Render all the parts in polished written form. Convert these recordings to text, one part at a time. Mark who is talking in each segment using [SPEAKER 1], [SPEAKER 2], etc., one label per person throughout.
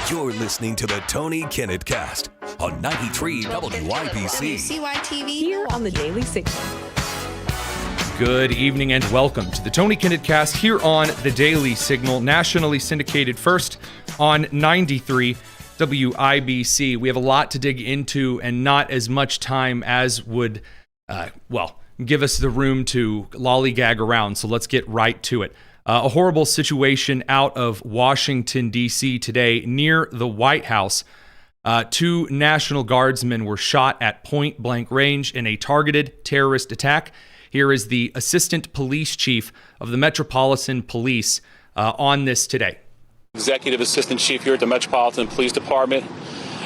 [SPEAKER 1] You're listening to the Tony Kinnett Cast on 93 WYPC.
[SPEAKER 2] WCYTV
[SPEAKER 3] Here on the Daily Signal.
[SPEAKER 4] Good evening and welcome to the Tony Kinnett Cast here on the Daily Signal, nationally syndicated first on 93 WIBC. We have a lot to dig into and not as much time as would, give us the room to lollygag around. So let's get right to it. A horrible situation out of Washington, D.C. today near the White House. Two National Guardsmen were shot at point-blank range in a targeted terrorist attack. Here is the Assistant Police Chief of the Metropolitan Police on this today.
[SPEAKER 5] Executive Assistant Chief here at the Metropolitan Police Department.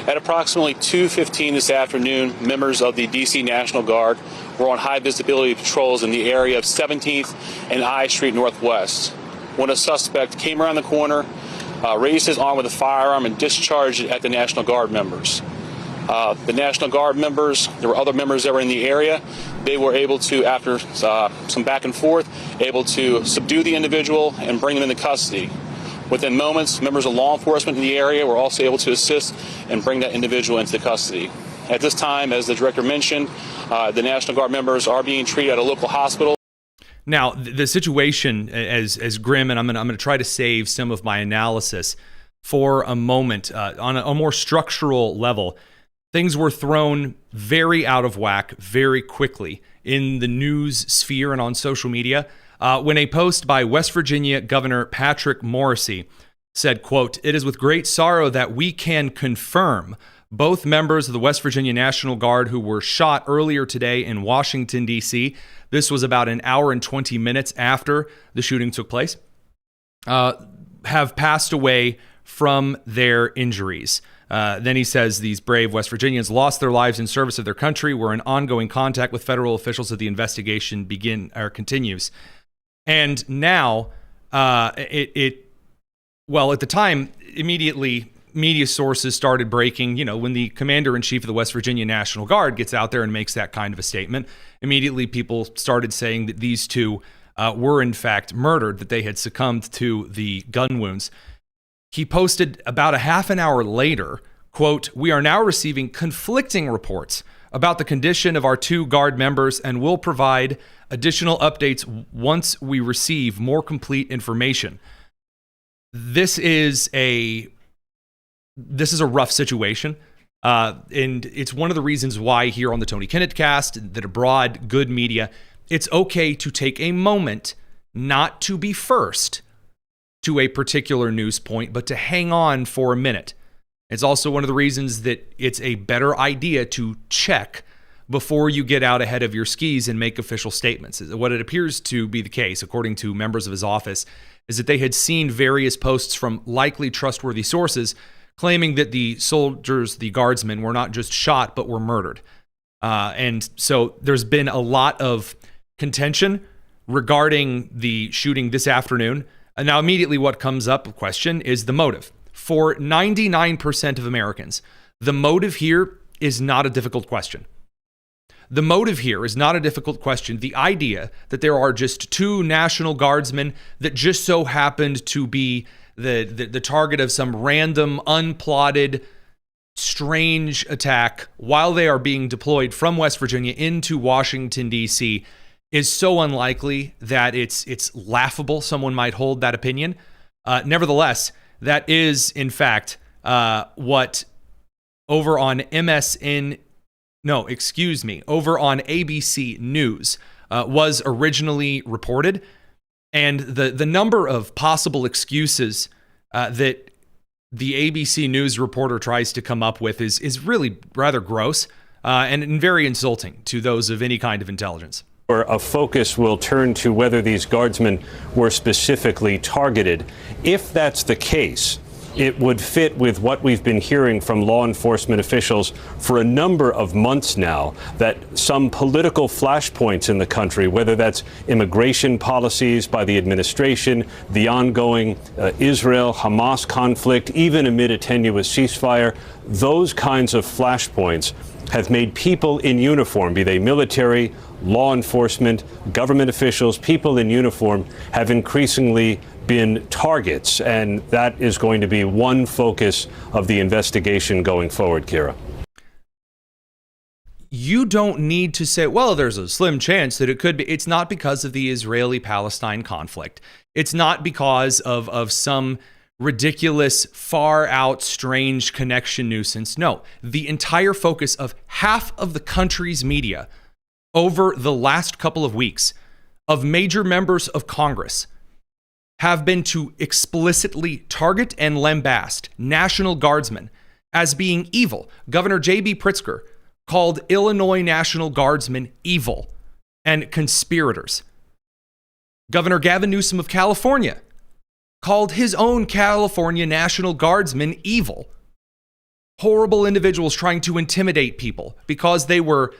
[SPEAKER 5] At approximately 2:15 this afternoon, members of the D.C. National Guard were on high visibility patrols in the area of 17th and I Street Northwest when a suspect came around the corner, raised his arm with a firearm, and discharged it at the National Guard members. The National Guard members, there were other members that were in the area. They were able to, after some back and forth, able to subdue the individual and bring him into custody. Within moments, members of law enforcement in the area were also able to assist and bring that individual into custody. At this time, as the director mentioned, the National Guard members are being treated at a local hospital.
[SPEAKER 4] Now, the situation as grim, and I'm going to try to save some of my analysis for a moment. On a more structural level, things were thrown very out of whack very quickly in the news sphere and on social media when a post by West Virginia Governor Patrick Morrisey said, quote, "It is with great sorrow that we can confirm both members of the West Virginia National Guard who were shot earlier today in Washington, D.C. This was about an hour and 20 minutes after the shooting took place, have passed away from their injuries." Then he says these brave West Virginians lost their lives in service of their country. We're in ongoing contact with federal officials as the investigation continues. And now, at the time, immediately media sources started breaking, when the commander-in-chief of the West Virginia National Guard gets out there and makes that kind of a statement, immediately people started saying that these two were in fact murdered, that they had succumbed to the gun wounds. He posted about a half an hour later, quote, "We are now receiving conflicting reports about the condition of our two Guard members and will provide additional updates once we receive more complete information." This is a rough situation. And it's one of the reasons why here on the Tony Kinnett Cast, that abroad, good media, it's okay to take a moment not to be first to a particular news point, but to hang on for a minute. It's also one of the reasons that it's a better idea to check before you get out ahead of your skis and make official statements. What it appears to be the case, according to members of his office, is that they had seen various posts from likely trustworthy sources claiming that the soldiers, the guardsmen, were not just shot, but were murdered. And so there's been a lot of contention regarding the shooting this afternoon. And now immediately what comes up, a question, is the motive. For 99% of Americans, the motive here is not a difficult question. The motive here is not a difficult question. The idea that there are just two National Guardsmen that just so happened to be the target of some random, unplotted, strange attack while they are being deployed from West Virginia into Washington, D.C. is so unlikely that it's laughable. Someone might hold that opinion. Nevertheless, that is, in fact, what over on over on ABC News was originally reported. And the number of possible excuses that the ABC News reporter tries to come up with is really rather gross and very insulting to those of any kind of intelligence.
[SPEAKER 6] A focus will turn to whether these guardsmen were specifically targeted. If that's the case, it would fit with what we've been hearing from law enforcement officials for a number of months now, that some political flashpoints in the country, whether that's immigration policies by the administration, the ongoing Israel-Hamas conflict, even amid a tenuous ceasefire, those kinds of flashpoints have made people in uniform, be they military, law enforcement, government officials, people in uniform, have increasingly been targets, and that is going to be one focus of the investigation going forward, Kira.
[SPEAKER 4] You don't need to say, well, there's a slim chance that it could be. It's not because of the Israeli-Palestine conflict. It's not because of some ridiculous, far out, strange connection nuisance. No, the entire focus of half of the country's media over the last couple of weeks of major members of Congress have been to explicitly target and lambast National Guardsmen as being evil. Governor J.B. Pritzker called Illinois National Guardsmen evil and conspirators. Governor Gavin Newsom of California called his own California National Guardsmen evil. Horrible individuals trying to intimidate people because they were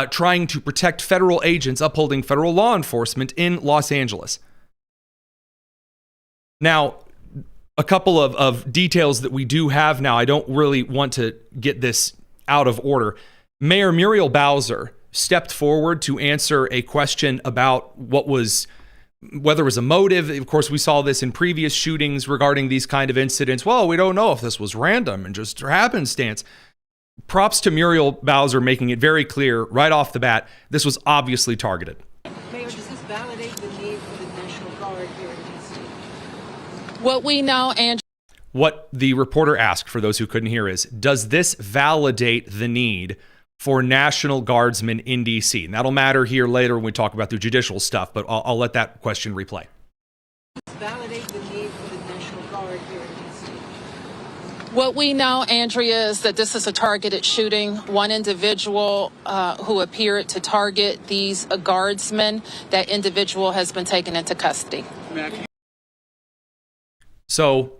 [SPEAKER 4] trying to protect federal agents upholding federal law enforcement in Los Angeles. Now, a couple of details that we do have now. I don't really want to get this out of order. Mayor Muriel Bowser stepped forward to answer a question about whether it was a motive. Of course, we saw this in previous shootings regarding these kind of incidents. Well, we don't know if this was random and just happenstance. Props to Muriel Bowser making it very clear right off the bat, this was obviously targeted.
[SPEAKER 2] Mayor, does this validate the need for the National Guard here in D.C.?
[SPEAKER 3] What we know, and
[SPEAKER 4] what the reporter asked, for those who couldn't hear, is, does this validate the need for National Guardsmen in D.C.? And that'll matter here later when we talk about the judicial stuff, but I'll let that question replay.
[SPEAKER 2] Validate the need for the National Guard here in D.C.
[SPEAKER 3] what we know, Andrea, is that this is a targeted shooting. One individual who appeared to target these guardsmen, that individual has been taken into custody.
[SPEAKER 4] So,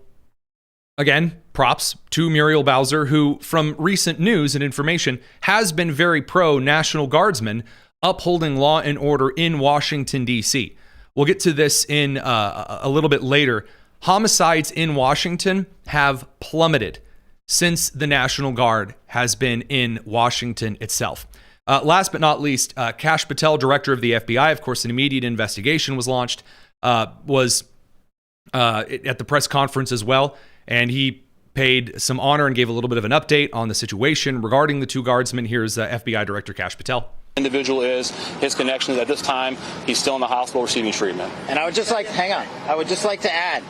[SPEAKER 4] again, props to Muriel Bowser, who, from recent news and information, has been very pro-National Guardsmen upholding law and order in Washington, D.C. We'll get to this in a little bit later. Homicides in Washington have plummeted since the National Guard has been in Washington itself. Last but not least, Kash Patel, director of the FBI, of course, an immediate investigation was launched, was at the press conference as well, and he paid some honor and gave a little bit of an update on the situation regarding the two guardsmen. Here's FBI Director Kash Patel.
[SPEAKER 5] Individual is, his connection is at this time, he's still in the hospital receiving treatment.
[SPEAKER 7] And I would just like, I would just like to add,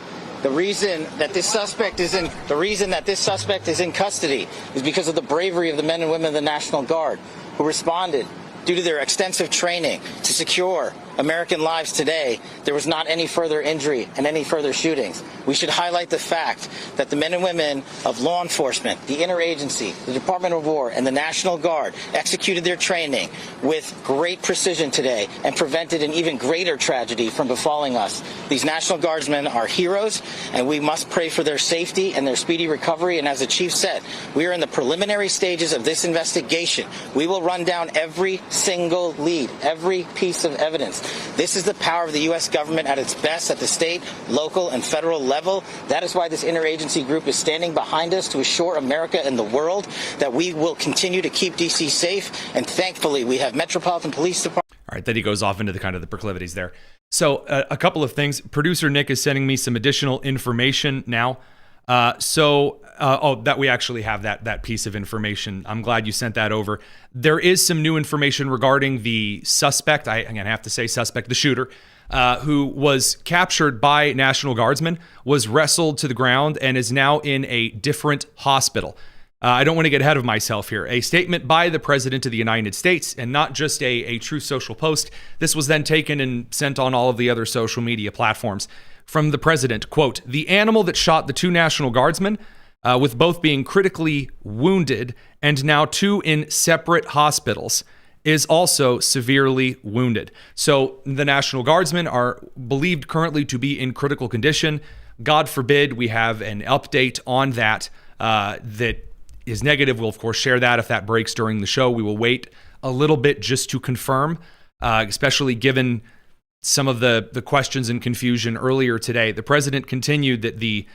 [SPEAKER 7] the reason that this suspect is in custody is because of the bravery of the men and women of the National Guard who responded due to their extensive training to secure American lives today. There was not any further injury and any further shootings. We should highlight the fact that the men and women of law enforcement, the Interagency, the Department of War, and the National Guard executed their training with great precision today and prevented an even greater tragedy from befalling us. These National Guardsmen are heroes, and we must pray for their safety and their speedy recovery. And as the chief said, we are in the preliminary stages of this investigation. We will run down every single lead, every piece of evidence. This is the power of the U.S. government at its best at the state, local, and federal level. That is why this interagency group is standing behind us to assure America and the world that we will continue to keep D.C. safe. And thankfully, we have Metropolitan Police Department.
[SPEAKER 4] All right, then he goes off into the kind of the proclivities there. So a couple of things. Producer Nick is sending me some additional information now. That we actually have that piece of information. I'm glad you sent that over. There is some new information regarding the suspect. I'm going to have to say suspect, the shooter, who was captured by National Guardsmen, was wrestled to the ground, and is now in a different hospital. I don't want to get ahead of myself here. A statement by the President of the United States, and not just a Truth Social post. This was then taken and sent on all of the other social media platforms. From the President, quote, "The animal that shot the two National Guardsmen, with both being critically wounded and now two in separate hospitals, is also severely wounded." So the National Guardsmen are believed currently to be in critical condition. God forbid we have an update on that that is negative. We'll, of course, share that if that breaks during the show. We will wait a little bit just to confirm, especially given some of the questions and confusion earlier today. The President continued that the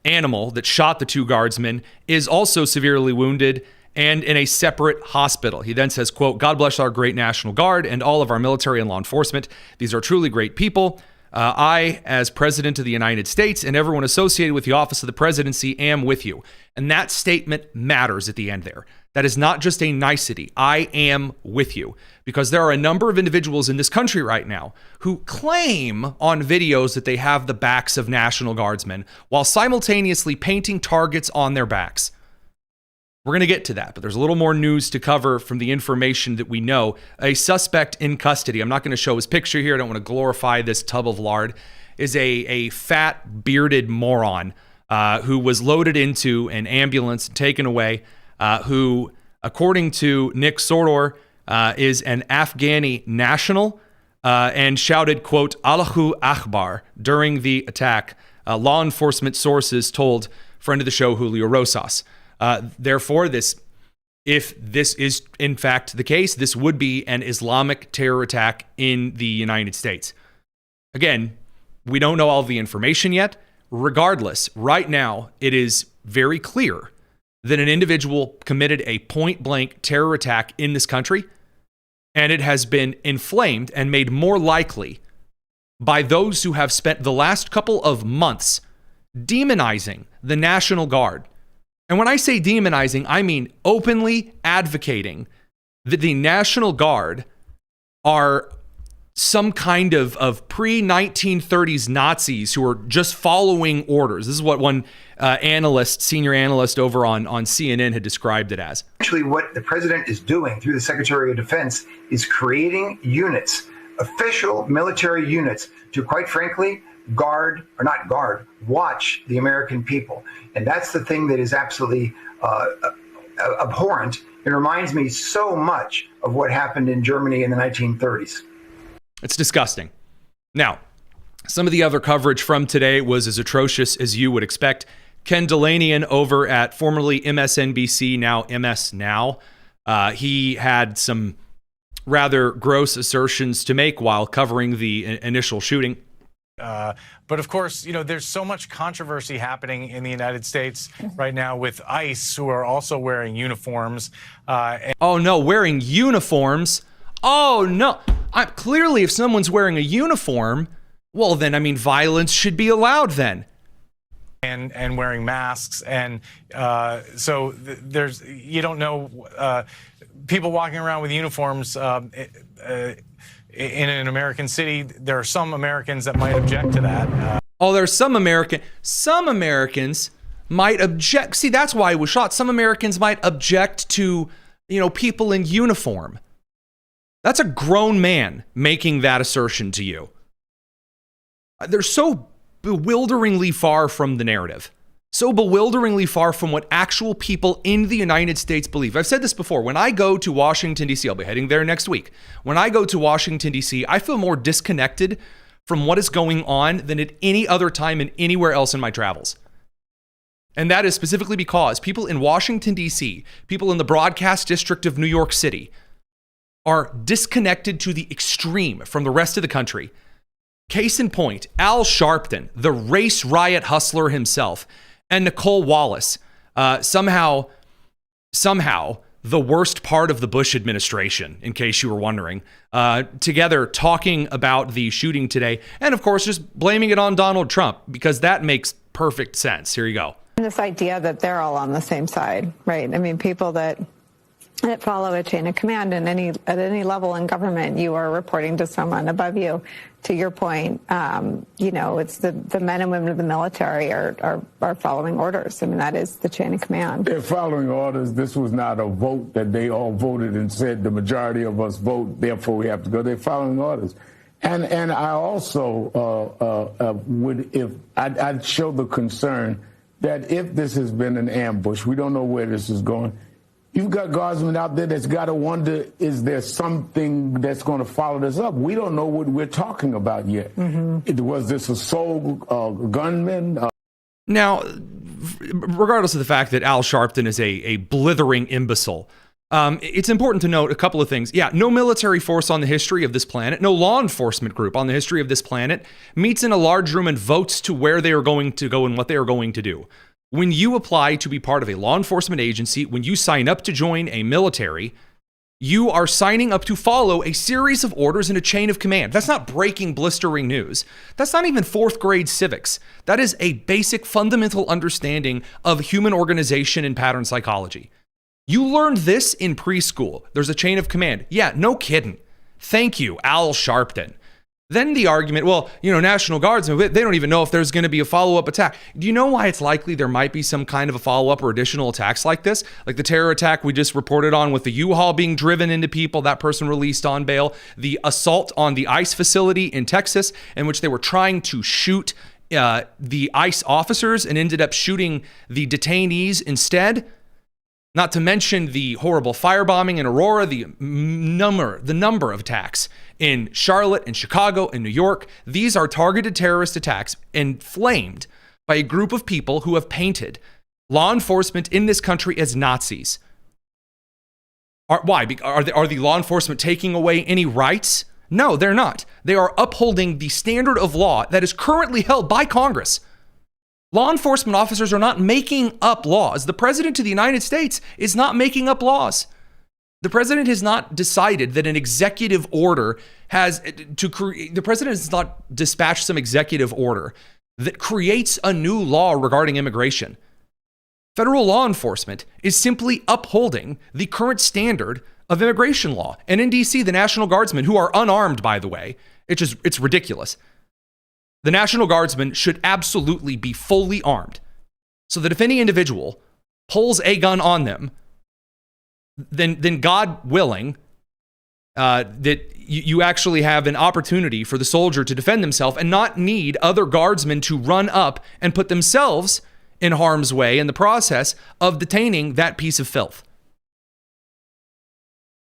[SPEAKER 4] animal that shot the two guardsmen is also severely wounded and in a separate hospital. He then says, quote, "God bless our great National Guard and all of our military and law enforcement. These are truly great people. I, as President of the United States and everyone associated with the office of the presidency, am with you. And that statement matters at the end there. That is not just a nicety. I am with you. Because there are a number of individuals in this country right now who claim on videos that they have the backs of National Guardsmen while simultaneously painting targets on their backs. We're going to get to that, but there's a little more news to cover from the information that we know. A suspect in custody, I'm not going to show his picture here, I don't want to glorify this tub of lard, is a fat, bearded moron who was loaded into an ambulance, taken away, who, according to Nick Soror, is an Afghani national and shouted, quote, Allahu Akbar during the attack. Law enforcement sources told friend of the show, Julio Rosas. Therefore, if this is in fact the case, this would be an Islamic terror attack in the United States. Again, we don't know all of the information yet. Regardless, right now, it is very clear that an individual committed a point-blank terror attack in this country, and it has been inflamed and made more likely by those who have spent the last couple of months demonizing the National Guard. And when I say demonizing, I mean openly advocating that the National Guard are some kind of pre-1930s Nazis who are just following orders. This is what one senior analyst over on CNN had described it as.
[SPEAKER 8] Actually, what the president is doing through the Secretary of Defense is creating units, official military units, to, quite frankly, watch the American people. And that's the thing that is absolutely abhorrent. It reminds me so much of what happened in Germany in the 1930s.
[SPEAKER 4] It's disgusting. Now, some of the other coverage from today was as atrocious as you would expect. Ken Delanian over at formerly MSNBC, now MS Now, he had some rather gross assertions to make while covering the initial shooting.
[SPEAKER 9] But of course, there's so much controversy happening in the United States right now with ICE, who are also wearing uniforms.
[SPEAKER 4] Oh, no, wearing uniforms? Oh, no. Clearly, if someone's wearing a uniform, well, then, violence should be allowed then.
[SPEAKER 9] And wearing masks. And so you don't know, people walking around with uniforms in an American city. There are some Americans that might object to that.
[SPEAKER 4] There's some Americans might object. See, that's why I was shot. Some Americans might object to, people in uniform. That's a grown man making that assertion to you. They're so bewilderingly far from the narrative. So bewilderingly far from what actual people in the United States believe. I've said this before. When I go to Washington, D.C., I'll be heading there next week. When I go to Washington, D.C., I feel more disconnected from what is going on than at any other time and anywhere else in my travels. And that is specifically because people in Washington, D.C., people in the broadcast district of New York City, are disconnected to the extreme from the rest of the country. Case in point, Al Sharpton, the race riot hustler himself, and Nicole Wallace, somehow the worst part of the Bush administration, in case you were wondering, together talking about the shooting today, and of course just blaming it on Donald Trump, because that makes perfect sense. Here you go.
[SPEAKER 10] This idea that they're all on the same side, right? People that follow a chain of command, and at any level in government, you are reporting to someone above you. To your point, it's the men and women of the military are following orders. That is the chain of command.
[SPEAKER 11] They're following orders. This was not a vote that they all voted and said the majority of us vote, therefore we have to go. They're following orders. And I also I'd show the concern that if this has been an ambush, we don't know where this is going. You've got guardsmen out there that's got to wonder, is there something that's going to follow this up? We don't know what we're talking about yet. Mm-hmm. Was this a sole gunman?
[SPEAKER 4] Now, regardless of the fact that Al Sharpton is a blithering imbecile, it's important to note a couple of things. Yeah, no military force on the history of this planet, no law enforcement group on the history of this planet meets in a large room and votes to where they are going to go and what they are going to do. When you apply to be part of a law enforcement agency, when you sign up to join a military, You are signing up to follow a series of orders in a chain of command. That's not breaking, blistering news. That's not even fourth grade civics. That is a basic fundamental understanding of human organization and pattern psychology. You learned this in preschool. There's a chain of command. Yeah, no kidding. Thank you, Al Sharpton. Then the argument, well, National Guardsmen, they don't even know if there's going to be a follow-up attack. Do you know why it's likely there might be some kind of a follow-up or additional attacks like this? Like the terror attack we just reported on with the U-Haul being driven into people, that person released on bail. The assault on the ICE facility in Texas, in which they were trying to shoot the ICE officers and ended up shooting the detainees instead. Not to mention the horrible firebombing in Aurora, the number of attacks in Charlotte and Chicago and New York. These are targeted terrorist attacks inflamed by a group of people who have painted law enforcement in this country as Nazis. Why? Are the law enforcement taking away any rights? No, they're not. They are upholding the standard of law that is currently held by Congress. Law enforcement officers are not making up laws. The President of the United States is not making up laws. The President has not decided that an executive order the President has not dispatched some executive order that creates a new law regarding immigration. Federal law enforcement is simply upholding the current standard of immigration law. And in DC, the National Guardsmen, who are unarmed, by the way, it's ridiculous. The National Guardsmen should absolutely be fully armed so that if any individual pulls a gun on them, then God willing, that you actually have an opportunity for the soldier to defend themselves and not need other guardsmen to run up and put themselves in harm's way in the process of detaining that piece of filth.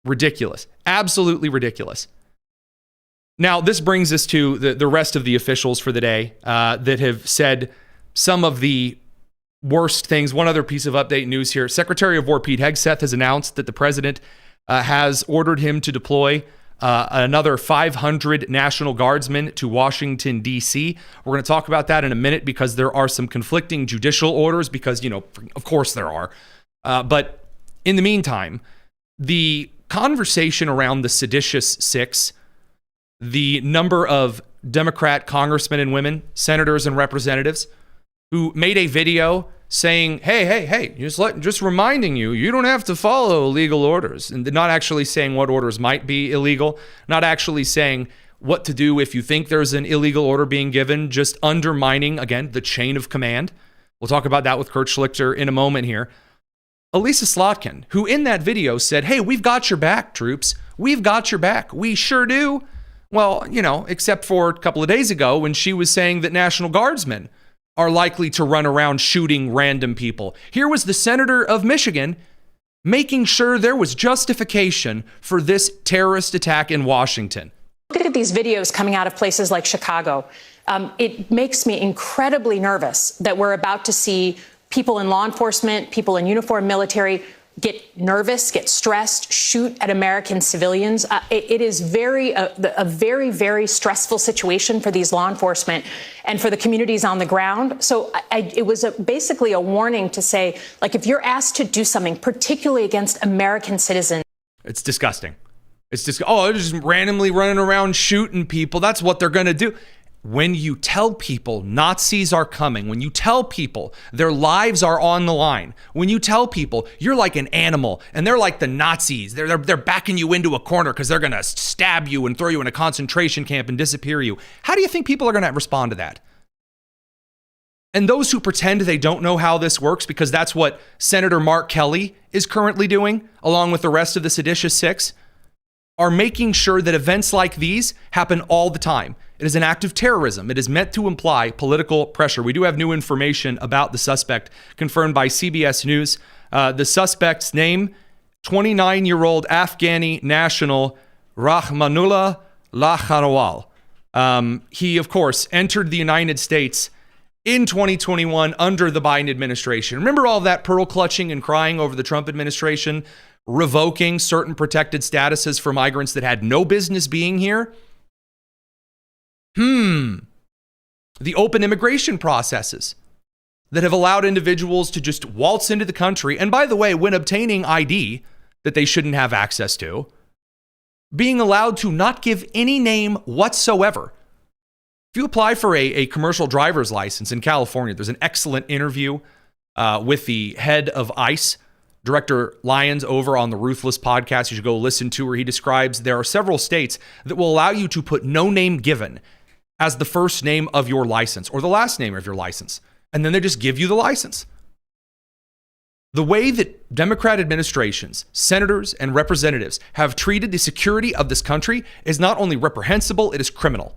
[SPEAKER 4] Ridiculous. Absolutely ridiculous. Now, this brings us to the rest of the officials for the day that have said some of the worst things. One other piece of update news here. Secretary of War Pete Hegseth has announced that the president has ordered him to deploy another 500 National Guardsmen to Washington, D.C. We're going to talk about that in a minute because there are some conflicting judicial orders because, of course there are. But in the meantime, the conversation around the seditious six, the number of Democrat congressmen and women, senators and representatives who made a video saying, hey, just reminding you don't have to follow illegal orders, and not actually saying what orders might be illegal, not actually saying what to do if you think there's an illegal order being given, just undermining, again, the chain of command. We'll talk about that with Kurt Schlichter in a moment here. Elisa Slotkin, who in that video said, hey, we've got your back, troops. We've got your back. We sure do. Well, except for a couple of days ago when she was saying that National Guardsmen are likely to run around shooting random people. Here was the senator of Michigan making sure there was justification for this terrorist attack in Washington.
[SPEAKER 12] Look at these videos coming out of places like Chicago. It makes me incredibly nervous that we're about to see people in law enforcement, people in uniform military get nervous, get stressed, shoot at American civilians. It is a very, very stressful situation for these law enforcement and for the communities on the ground. So it was basically a warning to say, if you're asked to do something, particularly against American citizens.
[SPEAKER 4] It's disgusting. It's just, they're just randomly running around shooting people. That's what they're going to do. When you tell people Nazis are coming, when you tell people their lives are on the line, when you tell people you're like an animal and they're like the Nazis, they're backing you into a corner because they're going to stab you and throw you in a concentration camp and disappear you. How do you think people are going to respond to that? And those who pretend they don't know how this works, because that's what Senator Mark Kelly is currently doing, along with the rest of the seditious six, are making sure that events like these happen all the time. It is an act of terrorism. It is meant to imply political pressure. We do have new information about the suspect confirmed by CBS News. The suspect's name, 29-year-old Afghani national Rahmanullah Lakharawal. He, of course, entered the United States in 2021 under the Biden administration. Remember all that pearl clutching and crying over the Trump administration revoking certain protected statuses for migrants that had no business being here? The open immigration processes that have allowed individuals to just waltz into the country. And by the way, when obtaining ID, that they shouldn't have access to, being allowed to not give any name whatsoever. If you apply for a commercial driver's license in California, there's an excellent interview with the head of ICE, Director Lyons, over on the Ruthless podcast. You should go listen to where he describes there are several states that will allow you to put no name given as the first name of your license or the last name of your license. And then they just give you the license. The way that Democrat administrations, senators, and representatives have treated the security of this country is not only reprehensible, it is criminal.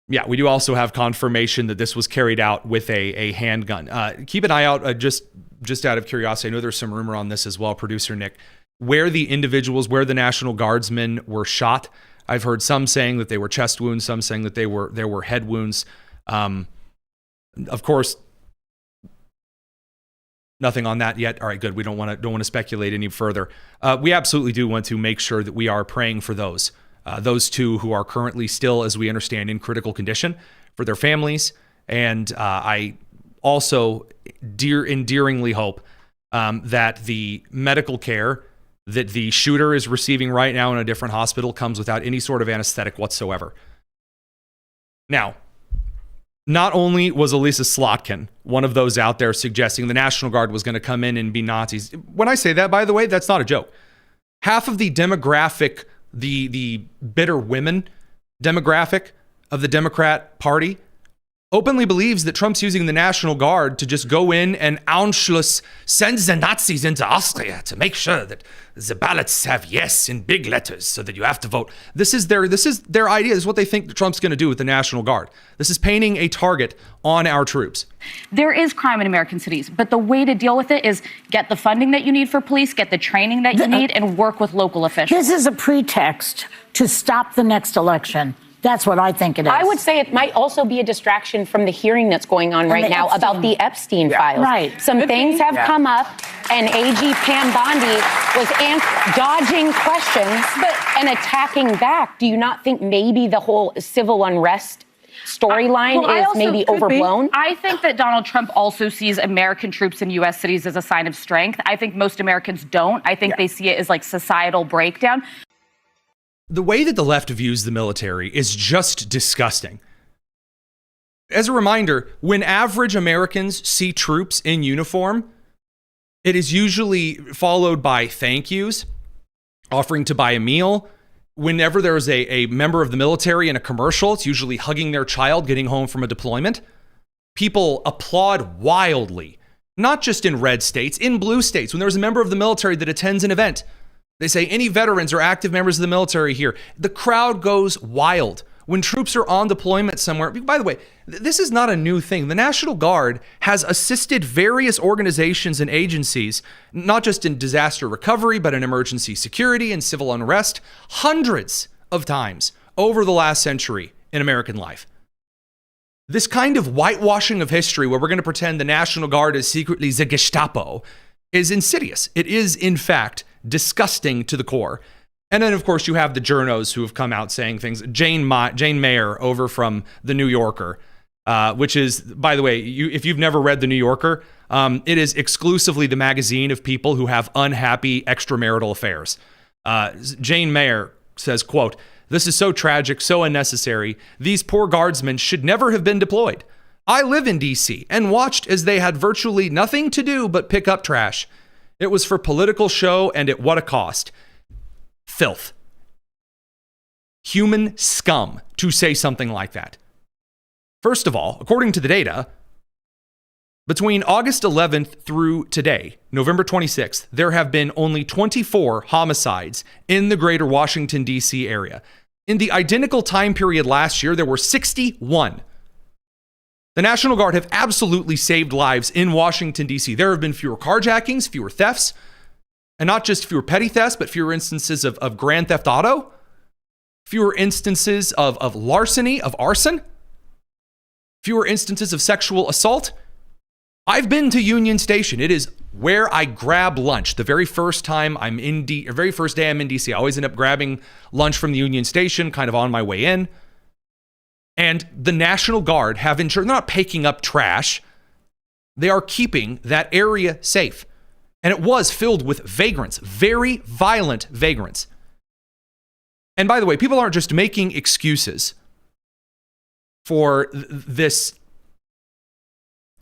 [SPEAKER 4] Yeah, we do also have confirmation that this was carried out with a handgun. Keep an eye out, just out of curiosity. I know there's some rumor on this as well, producer Nick, where the National Guardsmen were shot. I've heard some saying that they were chest wounds, some saying that there were head wounds. Of course, nothing on that yet. All right, good. We don't want to speculate any further. We absolutely do want to make sure that we are praying for those two who are currently still, as we understand, in critical condition, for their families. And I also endearingly hope that the medical care that the shooter is receiving right now in a different hospital comes without any sort of anesthetic whatsoever. Now, not only was Elisa Slotkin one of those out there suggesting the National Guard was going to come in and be Nazis. When I say that, by the way, that's not a joke. Half of the demographic, the bitter women demographic of the Democrat Party openly believes that Trump's using the National Guard to just go in and Anschluss send the Nazis into Austria to make sure that the ballots have yes in big letters so that you have to vote. This is their idea. This is what they think that Trump's going to do with the National Guard. This is painting a target on our troops.
[SPEAKER 13] There is crime in American cities, but the way to deal with it is get the funding that you need for police, get the training that you need, and work with local officials.
[SPEAKER 14] This is a pretext to stop the next election. That's what I think it is.
[SPEAKER 15] I would say it might also be a distraction from the hearing that's going on right now about the Epstein files.
[SPEAKER 14] Right.
[SPEAKER 15] Some things have come up, and AG Pam Bondi was dodging questions and attacking back. Do you not think maybe the whole civil unrest storyline is maybe overblown?
[SPEAKER 13] I think that Donald Trump also sees American troops in U.S. cities as a sign of strength. I think most Americans don't. I think they see it as like societal breakdown.
[SPEAKER 4] The way that the left views the military is just disgusting. As a reminder, when average Americans see troops in uniform, it is usually followed by thank yous, offering to buy a meal. Whenever there's a member of the military in a commercial, it's usually hugging their child getting home from a deployment. People applaud wildly, not just in red states, in blue states. When there's a member of the military that attends an event, they say any veterans or active members of the military here. The crowd goes wild when troops are on deployment somewhere. By the way, this is not a new thing. The National Guard has assisted various organizations and agencies, not just in disaster recovery, but in emergency security and civil unrest, hundreds of times over the last century in American life. This kind of whitewashing of history where we're going to pretend the National Guard is secretly the Gestapo is insidious. It is, in fact, disgusting to the core. And then, of course, you have the journos who have come out saying things. Jane Mayer over from The New Yorker, which is, by the way, if you've never read The New Yorker, it is exclusively the magazine of people who have unhappy extramarital affairs. Jane Mayer says, quote, "This is so tragic, so unnecessary. These poor guardsmen should never have been deployed. I live in D.C. and watched as they had virtually nothing to do but pick up trash. It was for political show, and at what a cost. Filth. Human scum to say something like that." First of all, according to the data, between August 11th through today, November 26th, there have been only 24 homicides in the greater Washington, D.C. area. In the identical time period last year, there were 61. The National Guard have absolutely saved lives in Washington, D.C. There have been fewer carjackings, fewer thefts, and not just fewer petty thefts, but fewer instances of grand theft auto, fewer instances of larceny, of arson, fewer instances of sexual assault. I've been to Union Station. It is where I grab lunch. The very first time I'm in very first day I'm in D.C., I always end up grabbing lunch from the Union Station, kind of on my way in. And the National Guard have ensured they're not picking up trash. They are keeping that area safe. And it was filled with vagrants, very violent vagrants. And by the way, people aren't just making excuses for this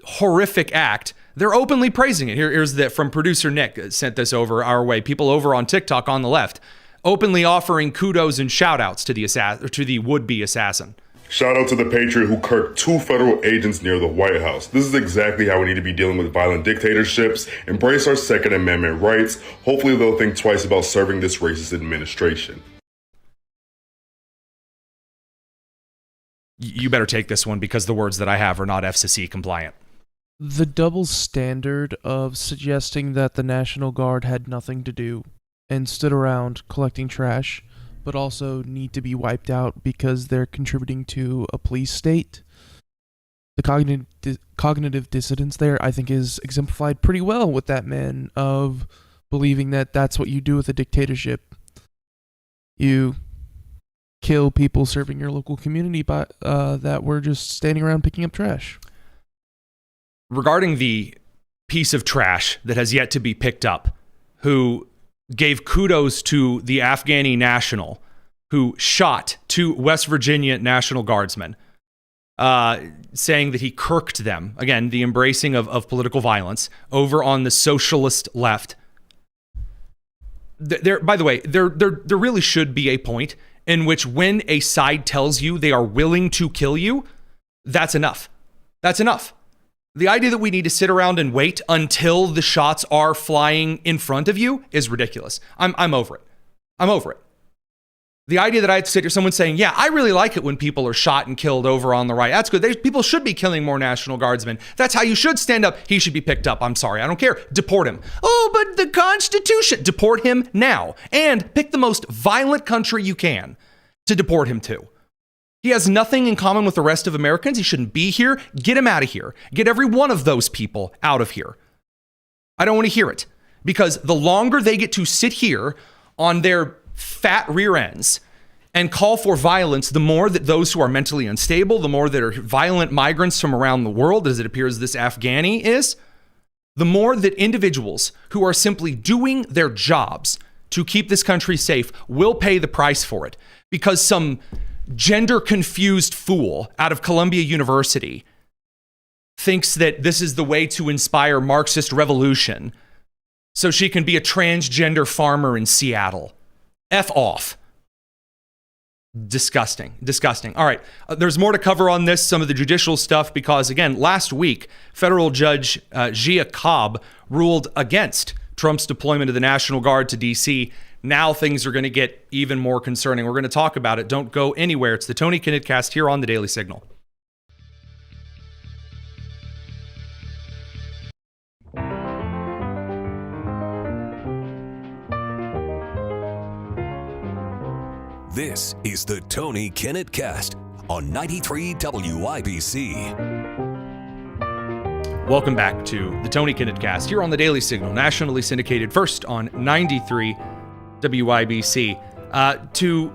[SPEAKER 4] horrific act. They're openly praising it. Here's that from producer Nick, sent this over our way. People over on TikTok on the left, openly offering kudos and shout outs to the would-be assassin.
[SPEAKER 16] Shout out to the patriot who kirked 2 federal agents near the White House. This is exactly how we need to be dealing with violent dictatorships. Embrace our Second Amendment rights. Hopefully they'll think twice about serving this racist administration.
[SPEAKER 4] You better take this one because the words that I have are not FCC compliant.
[SPEAKER 17] The double standard of suggesting that the National Guard had nothing to do and stood around collecting trash, but also need to be wiped out because they're contributing to a police state. The cognitive dissonance there, I think, is exemplified pretty well with that man of believing that that's what you do with a dictatorship. You kill people serving your local community that were just standing around picking up trash.
[SPEAKER 4] Regarding the piece of trash that has yet to be picked up, who gave kudos to the Afghani national who shot 2 West Virginia National Guardsmen, saying that he kirked them. Again, the embracing of political violence over on the socialist left. By the way, there really should be a point in which when a side tells you they are willing to kill you, that's enough. That's enough. The idea that we need to sit around and wait until the shots are flying in front of you is ridiculous. I'm over it. I'm over it. The idea that I have to sit here, someone saying, yeah, I really like it when people are shot and killed over on the right. That's good. People should be killing more National Guardsmen. That's how you should stand up. He should be picked up. I'm sorry. I don't care. Deport him. Oh, but the Constitution. Deport him now. And pick the most violent country you can to deport him to. He has nothing in common with the rest of Americans. He shouldn't be here. Get him out of here. Get every one of those people out of here. I don't want to hear it. Because the longer they get to sit here on their fat rear ends and call for violence, the more that those who are mentally unstable, the more that are violent migrants from around the world, as it appears this Afghani is, the more that individuals who are simply doing their jobs to keep this country safe will pay the price for it. Because some gender-confused fool out of Columbia University thinks that this is the way to inspire Marxist revolution so she can be a transgender farmer in Seattle. F off. Disgusting. Disgusting. All right. There's more to cover on this, some of the judicial stuff, because, again, last week, federal judge Gia Cobb ruled against Trump's deployment of the National Guard to D.C. Now things are going to get even more concerning. We're going to talk about it. Don't go anywhere. It's the Tony Kinnett Cast here on the Daily Signal.
[SPEAKER 1] This is the Tony Kinnett Cast on 93 WIBC.
[SPEAKER 4] Welcome back to the Tony Kinnett Cast here on the Daily Signal, nationally syndicated first on 93 WIBC. To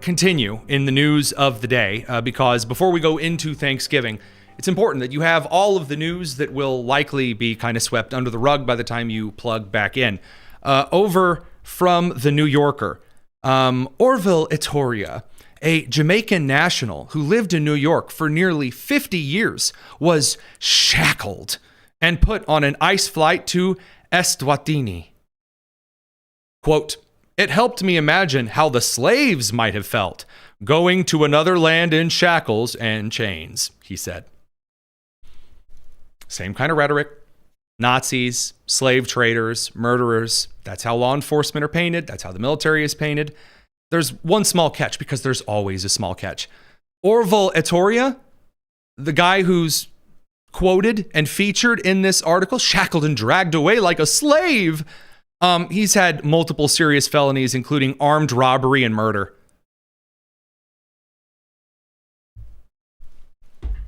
[SPEAKER 4] continue in the news of the day, because before we go into Thanksgiving, it's important that you have all of the news that will likely be kind of swept under the rug by the time you plug back in. Over from the New Yorker, Orville Etoria, a Jamaican national who lived in New York for nearly 50 years, was shackled and put on an ice flight to Eswatini. Quote, "It helped me imagine how the slaves might have felt going to another land in shackles and chains," he said. Same kind of rhetoric. Nazis, slave traders, murderers. That's how law enforcement are painted. That's how the military is painted. There's one small catch, because there's always a small catch. Orville Etoria, the guy who's quoted and featured in this article, shackled and dragged away like a slave. He's had multiple serious felonies, including armed robbery and murder.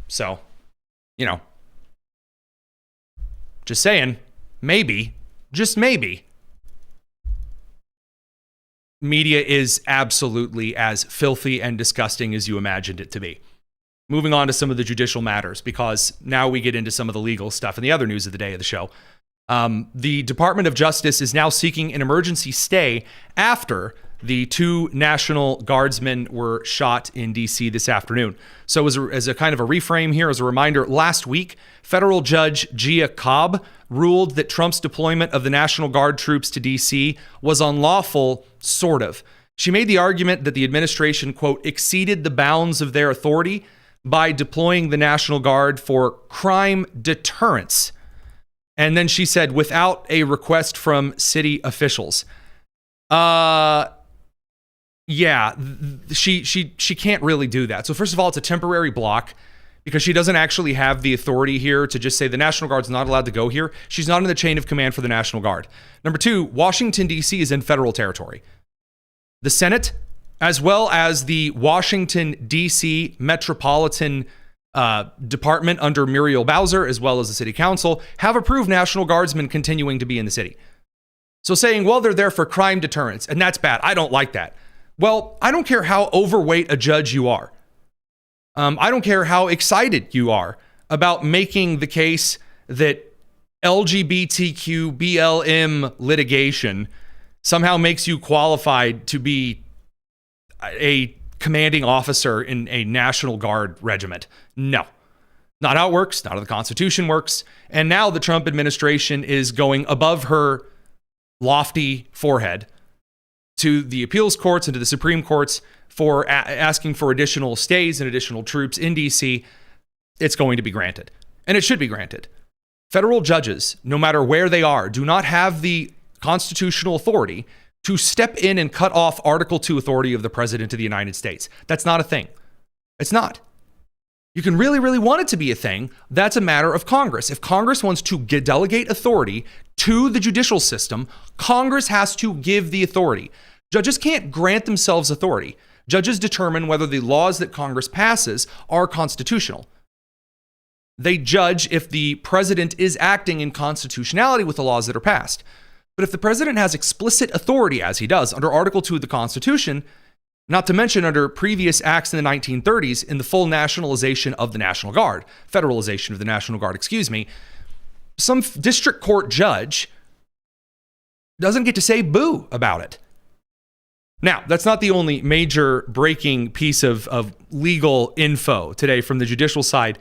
[SPEAKER 4] So, just saying, maybe, just maybe, media is absolutely as filthy and disgusting as you imagined it to be. moving on to some of the judicial matters, because now we get into some of the legal stuff and the other news of the day of the show. The Department of Justice is now seeking an emergency stay after the 2 National Guardsmen were shot in D.C. this afternoon. So as a kind of a reframe here, as a reminder, last week, federal judge Gia Cobb ruled that Trump's deployment of the National Guard troops to D.C. was unlawful, sort of. She made the argument that the administration, quote, exceeded the bounds of their authority by deploying the National Guard for crime deterrence. And then she said, without a request from city officials. Yeah, she can't really do that. So first of all, it's a temporary block because she doesn't actually have the authority here to just say the National Guard's not allowed to go here. She's not in the chain of command for the National Guard. Number 2, Washington, D.C. is in federal territory. The Senate, as well as the Washington, D.C. Metropolitan Department under Muriel Bowser, as well as the City Council, have approved National Guardsmen continuing to be in the city. So saying, well, they're there for crime deterrence, and that's bad. I don't like that. Well, I don't care how overweight a judge you are. I don't care how excited you are about making the case that LGBTQ BLM litigation somehow makes you qualified to be a commanding officer in a National Guard regiment. No, not how it works, not how the Constitution works. And now the Trump administration is going above her lofty forehead to the appeals courts and to the Supreme Courts for asking for additional stays and additional troops in D.C. It's going to be granted, and it should be granted. Federal judges, no matter where they are, do not have the constitutional authority to step in and cut off Article 2 authority of the President of the United States. That's not a thing. It's not. You can really, really want it to be a thing. That's a matter of Congress. If Congress wants to delegate authority to the judicial system, Congress has to give the authority. Judges can't grant themselves authority. Judges determine whether the laws that Congress passes are constitutional. They judge if the president is acting in constitutionality with the laws that are passed. But if the president has explicit authority, as he does under Article 2 of the Constitution, not to mention under previous acts in the 1930s in the full nationalization of the National Guard, federalization of the National Guard, some district court judge doesn't get to say boo about it. Now, that's not the only major breaking piece of legal info today from the judicial side.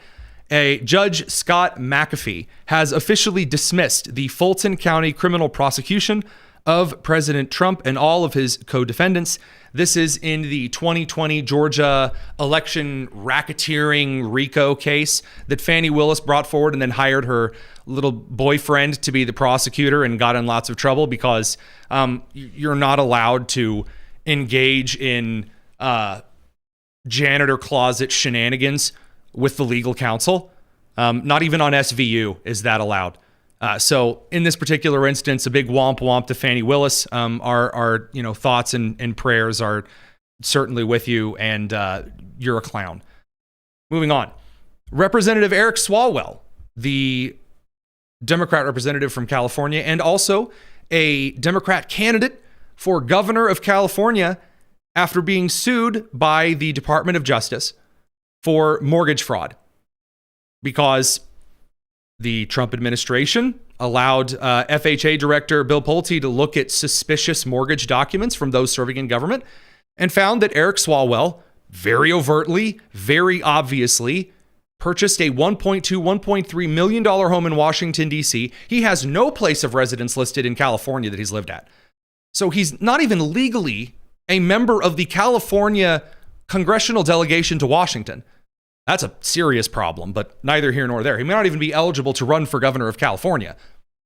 [SPEAKER 4] Judge Scott McAfee has officially dismissed the Fulton County criminal prosecution of President Trump and all of his co-defendants. This is in the 2020 Georgia election racketeering RICO case that Fani Willis brought forward and then hired her little boyfriend to be the prosecutor and got in lots of trouble because you're not allowed to engage in janitor closet shenanigans with the legal counsel. Not even on SVU is that allowed. So in this particular instance, a big womp womp to Fani Willis. Our thoughts and prayers are certainly with you, and you're a clown. Moving on. Representative Eric Swalwell, the Democrat representative from California, and also a Democrat candidate for governor of California after being sued by the Department of Justice for mortgage fraud because the Trump administration allowed FHA Director Bill Pulte to look at suspicious mortgage documents from those serving in government and found that Eric Swalwell very overtly, very obviously purchased a $1.3 million home in Washington, D.C. He has no place of residence listed in California that he's lived at. So he's not even legally a member of the California congressional delegation to Washington. That's a serious problem, but neither here nor there. He may not even be eligible to run for governor of California.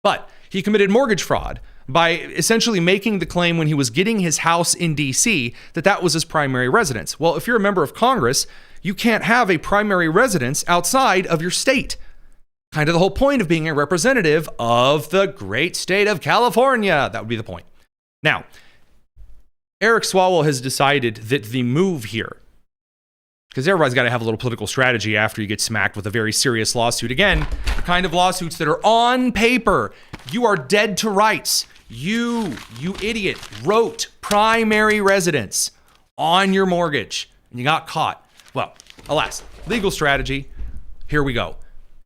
[SPEAKER 4] But he committed mortgage fraud by essentially making the claim when he was getting his house in D.C. that was his primary residence. Well, if you're a member of Congress, you can't have a primary residence outside of your state. Kind of the whole point of being a representative of the great state of California. That would be the point. Now, Eric Swalwell has decided that the move here, because everybody's got to have a little political strategy after you get smacked with a very serious lawsuit. Again, the kind of lawsuits that are on paper. You are dead to rights. You idiot, wrote primary residence on your mortgage and you got caught. Well, Alas, legal strategy. Here we go.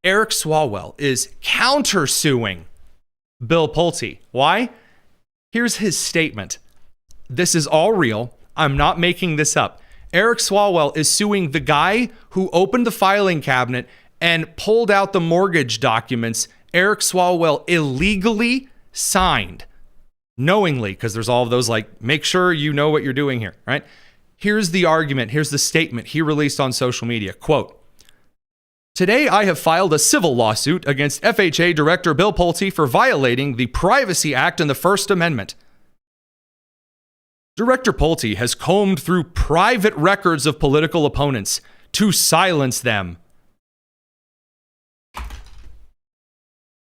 [SPEAKER 4] Eric Swalwell is countersuing Bill Pulte. Why? Here's his statement. This is all real. I'm not making this up. Eric Swalwell is suing the guy who opened the filing cabinet and pulled out the mortgage documents Eric Swalwell illegally signed, knowingly, because there's all of those, like, make sure you know what you're doing here, right? Here's the argument. Here's the statement he released on social media. Quote, "Today I have filed a civil lawsuit against FHA Director Bill Pulte for violating the Privacy Act and the First Amendment. Director Pulte has combed through private records of political opponents to silence them.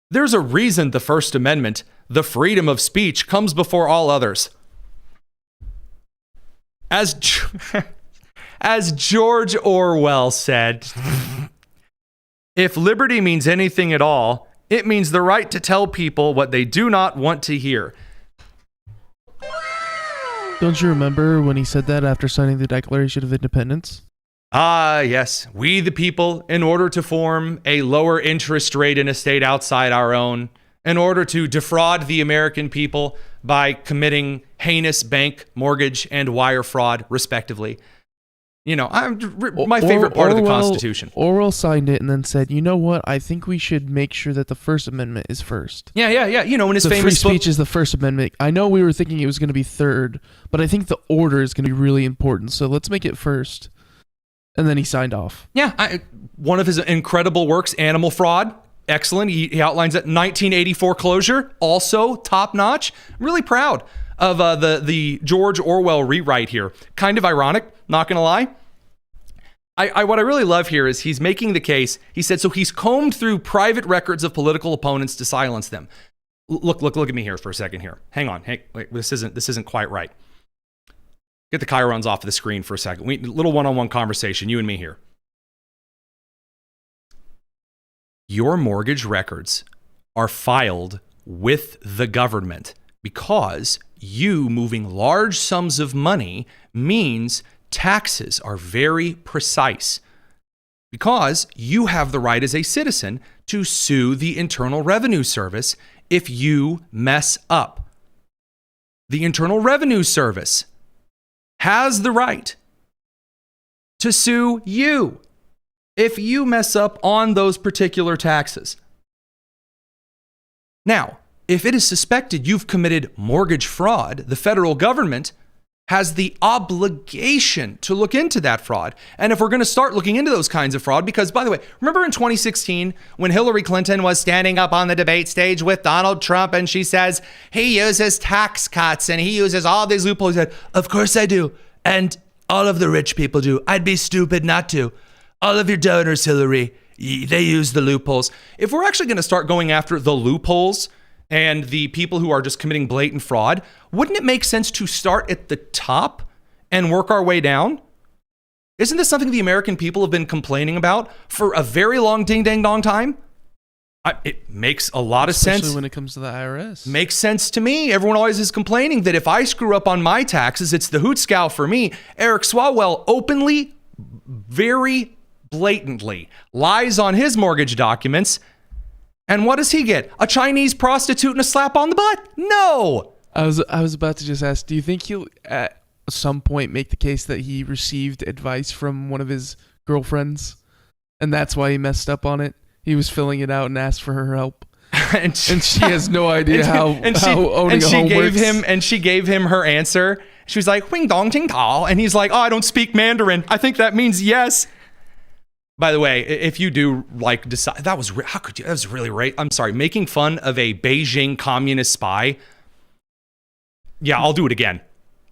[SPEAKER 4] There's a reason the First Amendment, the freedom of speech, comes before all others. As George Orwell said, if liberty means anything at all, it means the right to tell people what they do not want to hear."
[SPEAKER 17] Don't you remember when he said that after signing the Declaration of Independence?
[SPEAKER 4] Ah, yes. We the people, in order to form a lower interest rate in a state outside our own, in order to defraud the American people by committing heinous bank, mortgage, and wire fraud, respectively. You know, my favorite part of the Constitution.
[SPEAKER 17] Orwell signed it and then said, you know what? I think we should make sure that the First Amendment is first.
[SPEAKER 4] Yeah. You know, in his famous
[SPEAKER 17] free speech is the First Amendment. I know we were thinking it was going to be third, but I think the order is going to be really important. So let's make it first. And then he signed off.
[SPEAKER 4] Yeah. One of his incredible works, Animal Fraud. Excellent. He outlines it. 1984 Closure. Also top notch. I'm really proud of the George Orwell rewrite here. Kind of ironic, not going to lie. What I really love here is he's making the case. He said, so he's combed through private records of political opponents to silence them. Look at me here for a second here. Hang on. Hey, wait, this isn't quite right. Get the chyrons off of the screen for a second. Little one-on-one conversation, you and me here. Your mortgage records are filed with the government because you moving large sums of money means taxes are very precise, because you have the right as a citizen to sue the Internal Revenue Service if you mess up. The Internal Revenue Service has the right to sue you if you mess up on those particular taxes. Now, if it is suspected you've committed mortgage fraud, the federal government has the obligation to look into that fraud. And if we're going to start looking into those kinds of fraud, because, by the way, remember in 2016 when Hillary Clinton was standing up on the debate stage with Donald Trump and she says, he uses tax cuts and he uses all these loopholes. He said, of course I do. And all of the rich people do. I'd be stupid not to. All of your donors, Hillary, they use the loopholes. If we're actually going to start going after the loopholes and the people who are just committing blatant fraud, wouldn't it make sense to start at the top and work our way down? Isn't this something the American people have been complaining about for a very long ding-dang-dong time? It makes a lot of sense.
[SPEAKER 17] Especially when it comes to the IRS.
[SPEAKER 4] Makes sense to me. Everyone always is complaining that if I screw up on my taxes, it's the hoot scow for me. Eric Swalwell openly, very blatantly lies on his mortgage documents. And what does he get? A Chinese prostitute and a slap on the butt? No.
[SPEAKER 17] I was about to just ask, do you think he'll at some point make the case that he received advice from one of his girlfriends and that's why he messed up on it? He was filling it out and asked for her help. and she has no idea how owning a home works.
[SPEAKER 4] And she gave him her answer. She was like, "Wing dong ting tao," and he's like, "Oh, I don't speak Mandarin. I think that means yes." By the way, if you do like decide, that was how could you? That was really right. I'm sorry, making fun of a Beijing communist spy. Yeah, I'll do it again.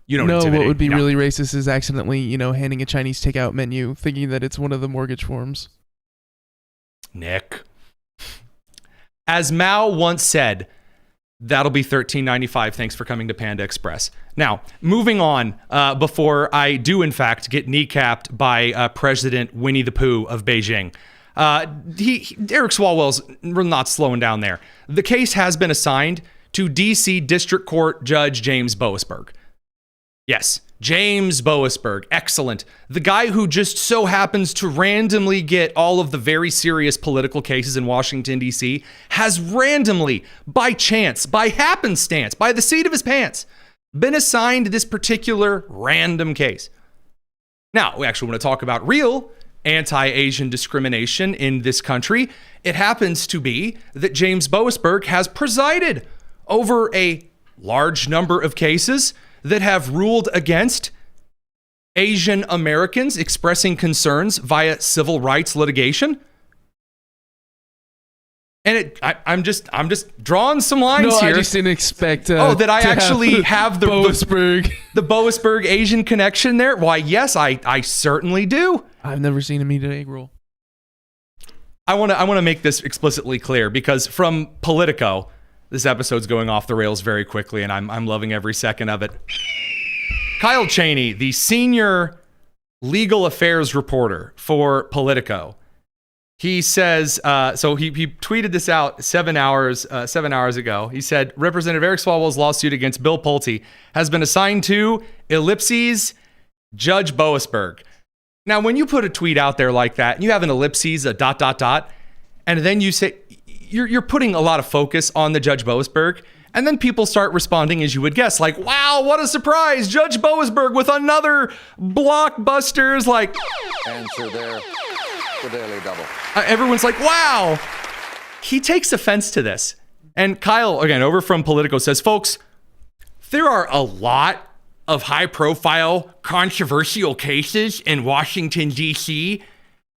[SPEAKER 4] You don't
[SPEAKER 17] know what would be really racist is accidentally, handing a Chinese takeout menu, thinking that it's one of the mortgage forms.
[SPEAKER 4] Nick, as Mao once said, that'll be $13.95. Thanks for coming to Panda Express. Now, moving on, before I do in fact get kneecapped by President Winnie the Pooh of Beijing. Eric Swalwell's not slowing down there. The case has been assigned to D.C. District Court Judge James Boasberg. Yes, James Boasberg, excellent. The guy who just so happens to randomly get all of the very serious political cases in Washington, D.C., has randomly, by chance, by happenstance, by the seat of his pants, been assigned this particular random case. Now, we actually want to talk about real anti-Asian discrimination in this country. It happens to be that James Boasberg has presided over a large number of cases that have ruled against Asian Americans expressing concerns via civil rights litigation. And I'm just drawing some lines here.
[SPEAKER 17] I just didn't expect.
[SPEAKER 4] That I actually have the
[SPEAKER 17] Boasberg,
[SPEAKER 4] the Boasberg Asian connection there. Why, yes, I certainly do.
[SPEAKER 17] I've never seen him eat an egg roll.
[SPEAKER 4] I want to make this explicitly clear because from Politico, this episode's going off the rails very quickly, and I'm loving every second of it. Kyle Cheney, the senior legal affairs reporter for Politico, he says, so he tweeted this out 7 hours ago. He said, Representative Eric Swalwell's lawsuit against Bill Pulte has been assigned to ellipses Judge Boasberg. Now, when you put a tweet out there like that, and you have an ellipses, a ... and then you say, you're putting a lot of focus on the Judge Boasberg, and then people start responding as you would guess, like, wow, what a surprise, Judge Boasberg with another blockbusters, like...
[SPEAKER 18] Answer there, the Daily Double.
[SPEAKER 4] Everyone's like, wow. He takes offense to this. And Kyle, again, over from Politico, says, folks, there are a lot of high-profile, controversial cases in Washington, D.C.,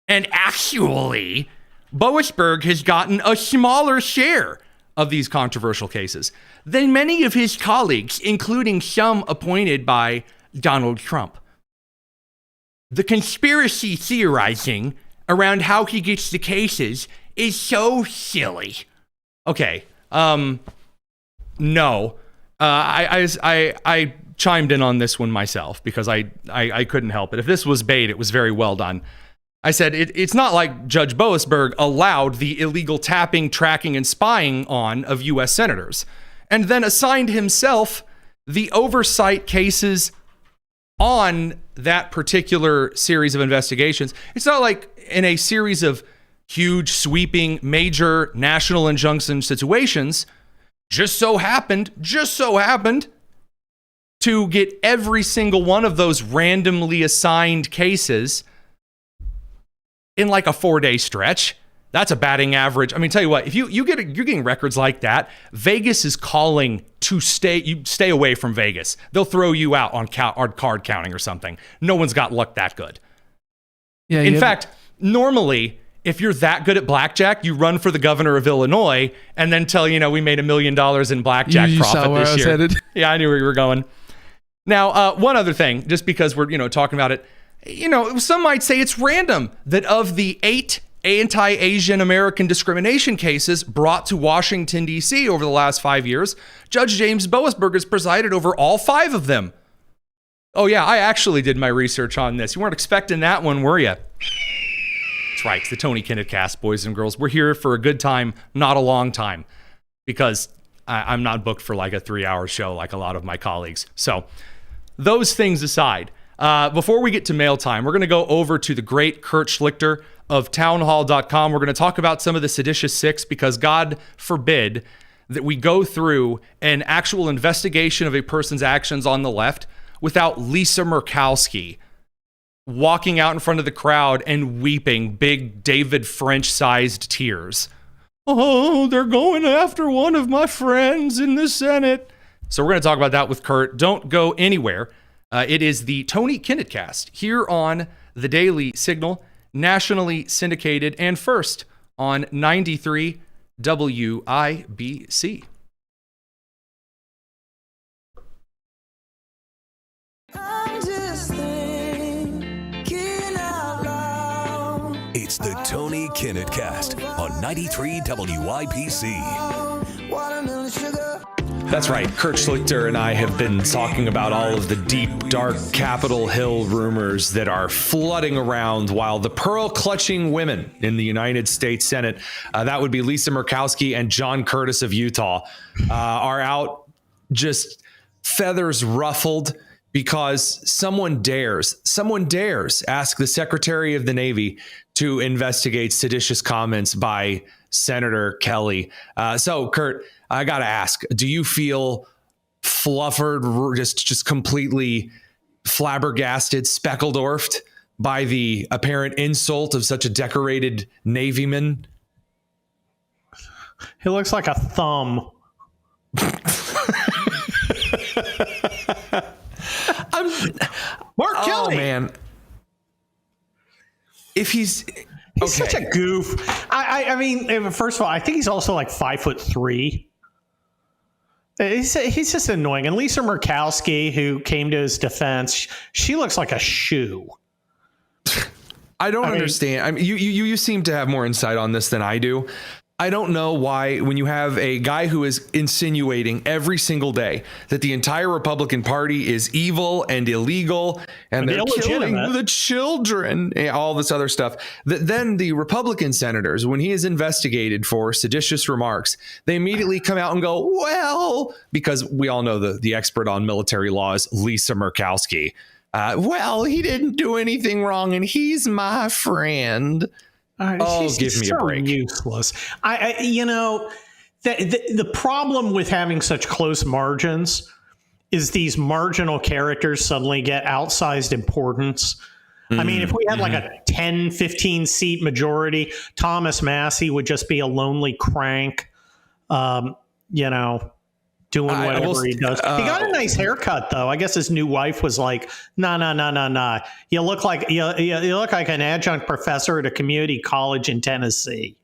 [SPEAKER 4] and actually... Boasberg has gotten a smaller share of these controversial cases than many of his colleagues, including some appointed by Donald Trump. The conspiracy theorizing around how he gets the cases is so silly. Okay, no. I chimed in on this one myself because I couldn't help it. If this was bait, it was very well done. I said, it's not like Judge Boasberg allowed the illegal tapping, tracking, and spying on of U.S. senators, and then assigned himself the oversight cases on that particular series of investigations. It's not like in a series of huge, sweeping, major national injunction situations, just so happened to get every single one of those randomly assigned cases in like a 4-day stretch. That's a batting average. I mean, tell you what, if you're getting records like that, Vegas is calling to stay away from Vegas. They'll throw you out on card counting or something. No one's got luck that good. Yeah. In fact, normally, if you're that good at blackjack, you run for the governor of Illinois and then tell, we made $1 million in blackjack
[SPEAKER 17] you
[SPEAKER 4] profit
[SPEAKER 17] saw where
[SPEAKER 4] this
[SPEAKER 17] I was
[SPEAKER 4] year.
[SPEAKER 17] headed.
[SPEAKER 4] Yeah, I knew where you were going. Now, one other thing, just because we're, talking about it, some might say it's random that of the 8 anti-Asian American discrimination cases brought to Washington, D.C. over the last 5 years, Judge James Boasberg has presided over all 5 of them. Oh yeah, I actually did my research on this. You weren't expecting that one, were you? That's right, it's the Tony Kinnett cast, boys and girls. We're here for a good time, not a long time, because I'm not booked for like a 3-hour show like a lot of my colleagues. So those things aside, before we get to mail time, we're going to go over to the great Kurt Schlichter of townhall.com. We're going to talk about some of the seditious six because God forbid that we go through an actual investigation of a person's actions on the left without Lisa Murkowski walking out in front of the crowd and weeping big David French-sized tears. Oh, they're going after one of my friends in the Senate. So we're going to talk about that with Kurt. Don't go anywhere. It is the Tony Kinnett cast here on the Daily Signal, nationally syndicated and first on 93 WIBC.
[SPEAKER 1] It's the Tony Kinnett cast on 93 WIBC.
[SPEAKER 19] Watermelon sugar.
[SPEAKER 4] That's right. Kurt Schlichter and I have been talking about all of the deep, dark Capitol Hill rumors that are flooding around while the pearl-clutching women in the United States Senate, that would be Lisa Murkowski and John Curtis of Utah, are out just feathers ruffled because someone dares ask the Secretary of the Navy to investigate seditious comments by Senator Kelly. So, Kurt, I got to ask, do you feel fluffered, just completely flabbergasted, speckeldorfed by the apparent insult of such a decorated Navyman?
[SPEAKER 19] He looks like a thumb. Mark Kelly.
[SPEAKER 4] Oh, man. If he's
[SPEAKER 19] such a goof. I mean, first of all, I think he's also like 5'3". He's just annoying. And Lisa Murkowski, who came to his defense, she looks like a shoe.
[SPEAKER 4] I don't understand. I mean, you seem to have more insight on this than I do. I don't know why, when you have a guy who is insinuating every single day that the entire Republican Party is evil and illegal and they're killing the children, and all this other stuff, that then the Republican senators, when he is investigated for seditious remarks, they immediately come out and go, well, because we all know the expert on military law is Lisa Murkowski. Well, he didn't do anything wrong and he's my friend. Give me a break.
[SPEAKER 19] Useless. The problem with having such close margins is these marginal characters suddenly get outsized importance. I mean, if we had like a 10, 15 seat majority, Thomas Massey would just be a lonely crank, doing whatever he does. He got a nice haircut, though. I guess his new wife was like, nah. You look like an adjunct professor at a community college in Tennessee.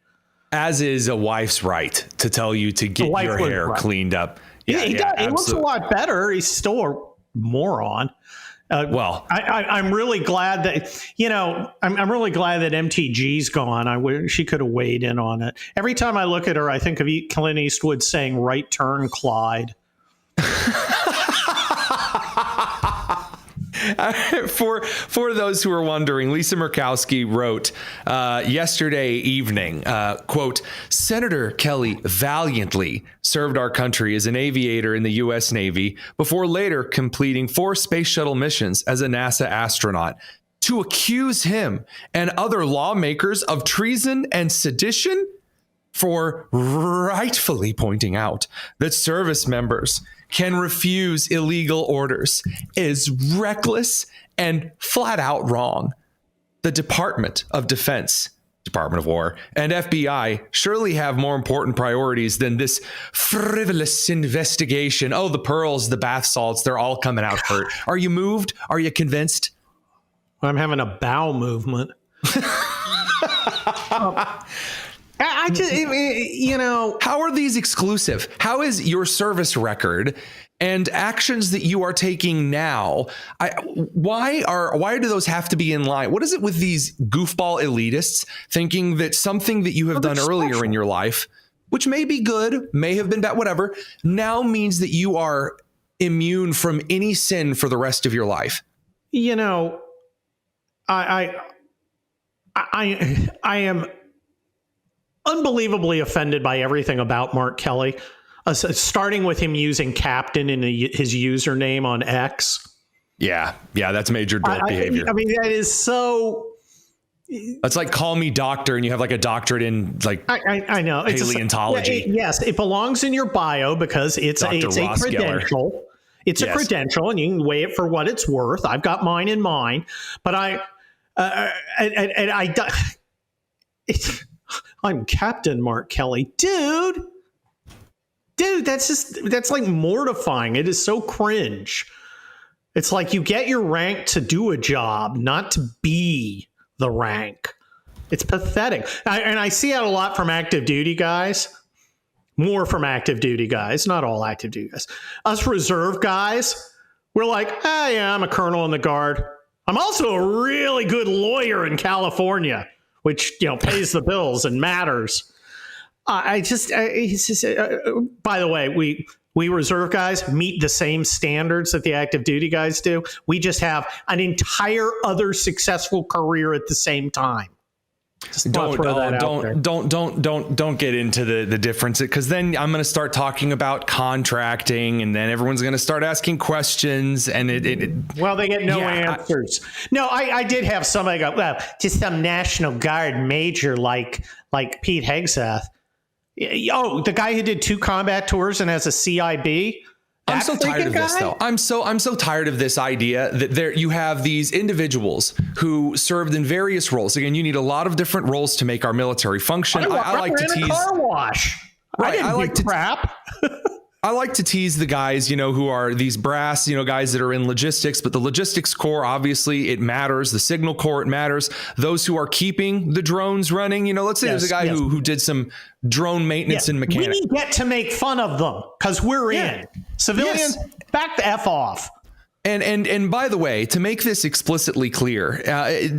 [SPEAKER 4] As is a wife's right to tell you to get your hair cleaned up.
[SPEAKER 19] Yeah, he looks a lot better. He's still a moron. I'm really glad that, I'm really glad that MTG's gone. I wish she could have weighed in on it. Every time I look at her, I think of Clint Eastwood saying, "Right turn, Clyde."
[SPEAKER 4] For those who are wondering, Lisa Murkowski wrote yesterday evening, quote, "Senator Kelly valiantly served our country as an aviator in the U.S. Navy before later completing 4 space shuttle missions as a NASA astronaut. To accuse him and other lawmakers of treason and sedition for rightfully pointing out that service members can refuse illegal orders is reckless and flat out wrong. The Department of Defense, Department of War, and FBI surely have more important priorities than this frivolous investigation. Oh, the pearls, the bath salts, they're all coming out hurt. Are you moved? Are you convinced?"
[SPEAKER 19] I'm having a bowel movement. I just,
[SPEAKER 4] how are these exclusive? How is your service record and actions that you are taking now? Why do those have to be in line? What is it with these goofball elitists thinking that something that you have done earlier in your life, which may be good, may have been bad, whatever, now means that you are immune from any sin for the rest of your life?
[SPEAKER 19] I am unbelievably offended by everything about Mark Kelly, starting with him using Captain in his username on X.
[SPEAKER 4] Yeah, that's major dork behavior.
[SPEAKER 19] I mean, that is so.
[SPEAKER 4] It's like call me doctor, and you have like a doctorate in like
[SPEAKER 19] I know
[SPEAKER 4] paleontology.
[SPEAKER 19] Yes, it belongs in your bio because it's a credential. Geller. It's a credential, and you can weigh it for what it's worth. I've got mine in mind, but I'm Captain Mark Kelly. Dude, that's like mortifying. It is so cringe. It's like you get your rank to do a job, not to be the rank. It's pathetic. And I see that a lot from active duty guys. More from active duty guys, not all active duty guys. Us reserve guys, we're like, yeah, I'm a colonel in the Guard. I'm also a really good lawyer in California, which pays the bills and matters. By the way, we reserve guys meet the same standards that the active duty guys do. We just have an entire other successful career at the same time.
[SPEAKER 4] Don't get into the difference, because then I'm going to start talking about contracting, and then everyone's going to start asking questions, and
[SPEAKER 19] well, they get no answers. I did have somebody go, well, just some National Guard major like Pete Hegseth. Oh, the guy who did 2 combat tours and has a CIB.
[SPEAKER 4] I'm so tired of this, though. I'm so tired of this idea that you have these individuals who served in various roles. Again, you need a lot of different roles to make our military function. I like to tease
[SPEAKER 19] car wash.
[SPEAKER 4] Right,
[SPEAKER 19] I like to crap.
[SPEAKER 4] I like to tease the guys, who are these brass, guys that are in logistics, but the logistics corps, obviously it matters. The signal corps, it matters. Those who are keeping the drones running, let's say there's a guy who did some drone maintenance and mechanics.
[SPEAKER 19] We get to make fun of them because we're in. Civilians, back the F off.
[SPEAKER 4] And by the way, to make this explicitly clear,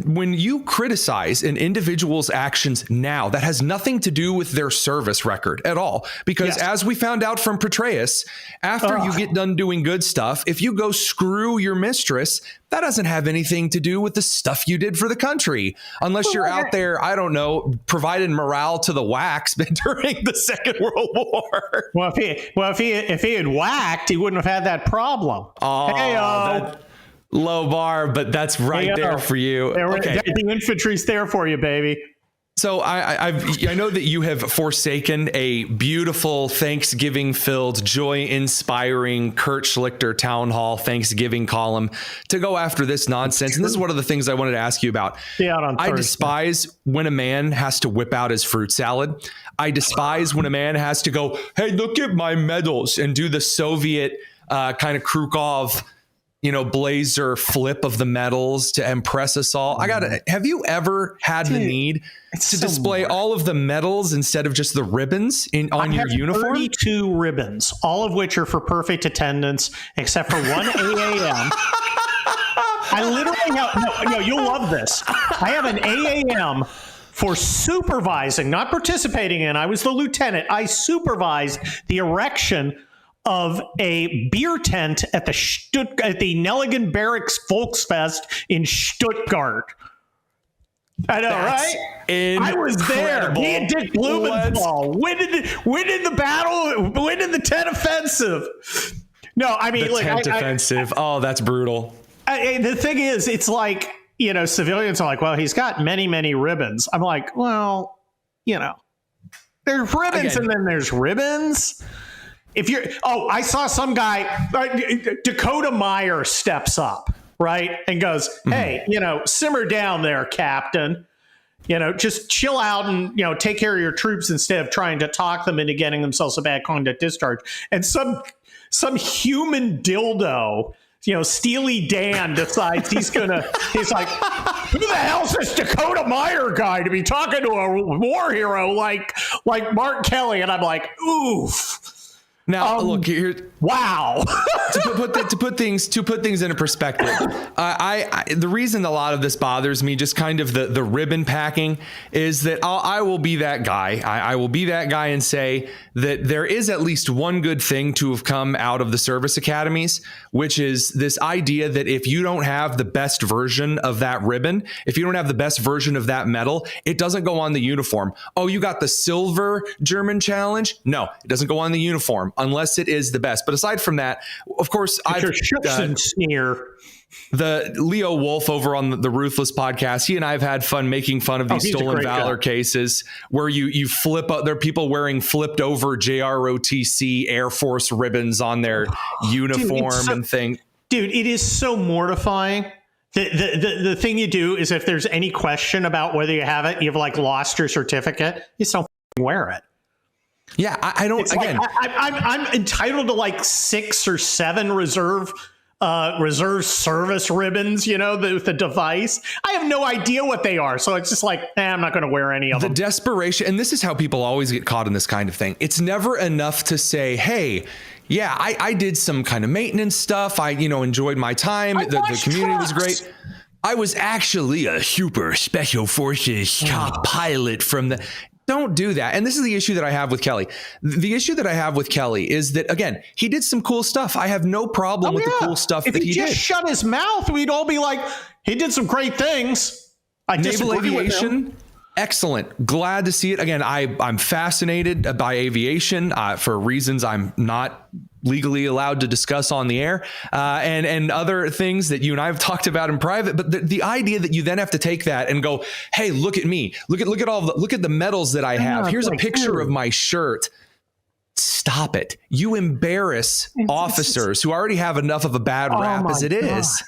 [SPEAKER 4] when you criticize an individual's actions now, that has nothing to do with their service record at all. Because as we found out from Petraeus, after you get done doing good stuff, if you go screw your mistress, that doesn't have anything to do with the stuff you did for the country, unless you're out there, I don't know, providing morale to the WACs during the Second World War.
[SPEAKER 19] Well, if he had whacked, he wouldn't have had that problem.
[SPEAKER 4] That low bar, but that's right there for you.
[SPEAKER 19] The infantry's there for you, baby.
[SPEAKER 4] So I know that you have forsaken a beautiful Thanksgiving-filled, joy-inspiring Kurt Schlichter town hall Thanksgiving column to go after this nonsense. And this is one of the things I wanted to ask you about. I despise when a man has to whip out his fruit salad. I despise when a man has to go, hey, look at my medals, and do the Soviet kind of Krukov, blazer flip of the medals to impress us all. Have you ever had the need to display all of the medals instead of just the ribbons on your uniform?
[SPEAKER 19] 32 ribbons, all of which are for perfect attendance, except for one AAM. I literally have, you'll love this. I have an AAM for supervising, not participating in. I was the lieutenant. I supervised the erection of a beer tent at the Nelligan Barracks Volksfest in Stuttgart. I know, right? I was there. Me and Dick Blumenthal. When did the battle? When did the tent offensive? No, I mean,
[SPEAKER 4] the tent offensive. Oh, that's brutal.
[SPEAKER 19] The thing is, it's like, civilians are like, well, he's got many, many ribbons. I'm like, well, there's ribbons and then there's ribbons. I saw some guy, Dakota Meyer steps up, right? And goes, hey, simmer down there, Captain. Just chill out and, take care of your troops instead of trying to talk them into getting themselves a bad conduct discharge. And some human dildo, Steely Dan decides he's like, who the hell's this Dakota Meyer guy to be talking to a war hero like Mark Kelly? And I'm like, oof.
[SPEAKER 4] Now, look here.
[SPEAKER 19] Wow.
[SPEAKER 4] to put things into perspective, the reason a lot of this bothers me, just kind of the ribbon packing, is that I will be that guy. I will be that guy and say that there is at least one good thing to have come out of the service academies, which is this idea that if you don't have the best version of that ribbon, if you don't have the best version of that medal, it doesn't go on the uniform. Oh, you got the silver German challenge? No, it doesn't go on the uniform unless it is the best. But aside from that, of course, the Leo Wolf over on the Ruthless podcast, he and I have had fun making fun of these stolen valor cases where you flip up. There are people wearing flipped over JROTC Air Force ribbons on their uniform and thing.
[SPEAKER 19] Dude, it is so mortifying. The thing you do is, if there's any question about whether you have it, you've lost your certificate, you just don't wear it.
[SPEAKER 4] Yeah, I don't.
[SPEAKER 19] It's
[SPEAKER 4] again,
[SPEAKER 19] I'm entitled to 6 or 7 reserve service ribbons, with the device. I have no idea what they are, so it's just I'm not going to wear any of them.
[SPEAKER 4] The desperation, and this is how people always get caught in this kind of thing. It's never enough to say, hey, yeah, I did some kind of maintenance stuff. I enjoyed my time. The community was great. I was actually a super special forces pilot from the. Don't do that. And this is the issue that I have with Kelly. The issue that I have with Kelly is that, again, he did some cool stuff. I have no problem with the cool stuff that he did.
[SPEAKER 19] If he just shut his mouth, we'd all be like, he did some great things.
[SPEAKER 4] Naval aviation. Excellent. Glad to see it. Again, I'm fascinated by aviation for reasons I'm not legally allowed to discuss on the air, and other things that you and I have talked about in private. But the idea that you then have to take that and go, hey, look at me. Look at the medals that I have. Here's a picture of my shirt. Stop it. You embarrass officers who already have enough of a bad rap as it is.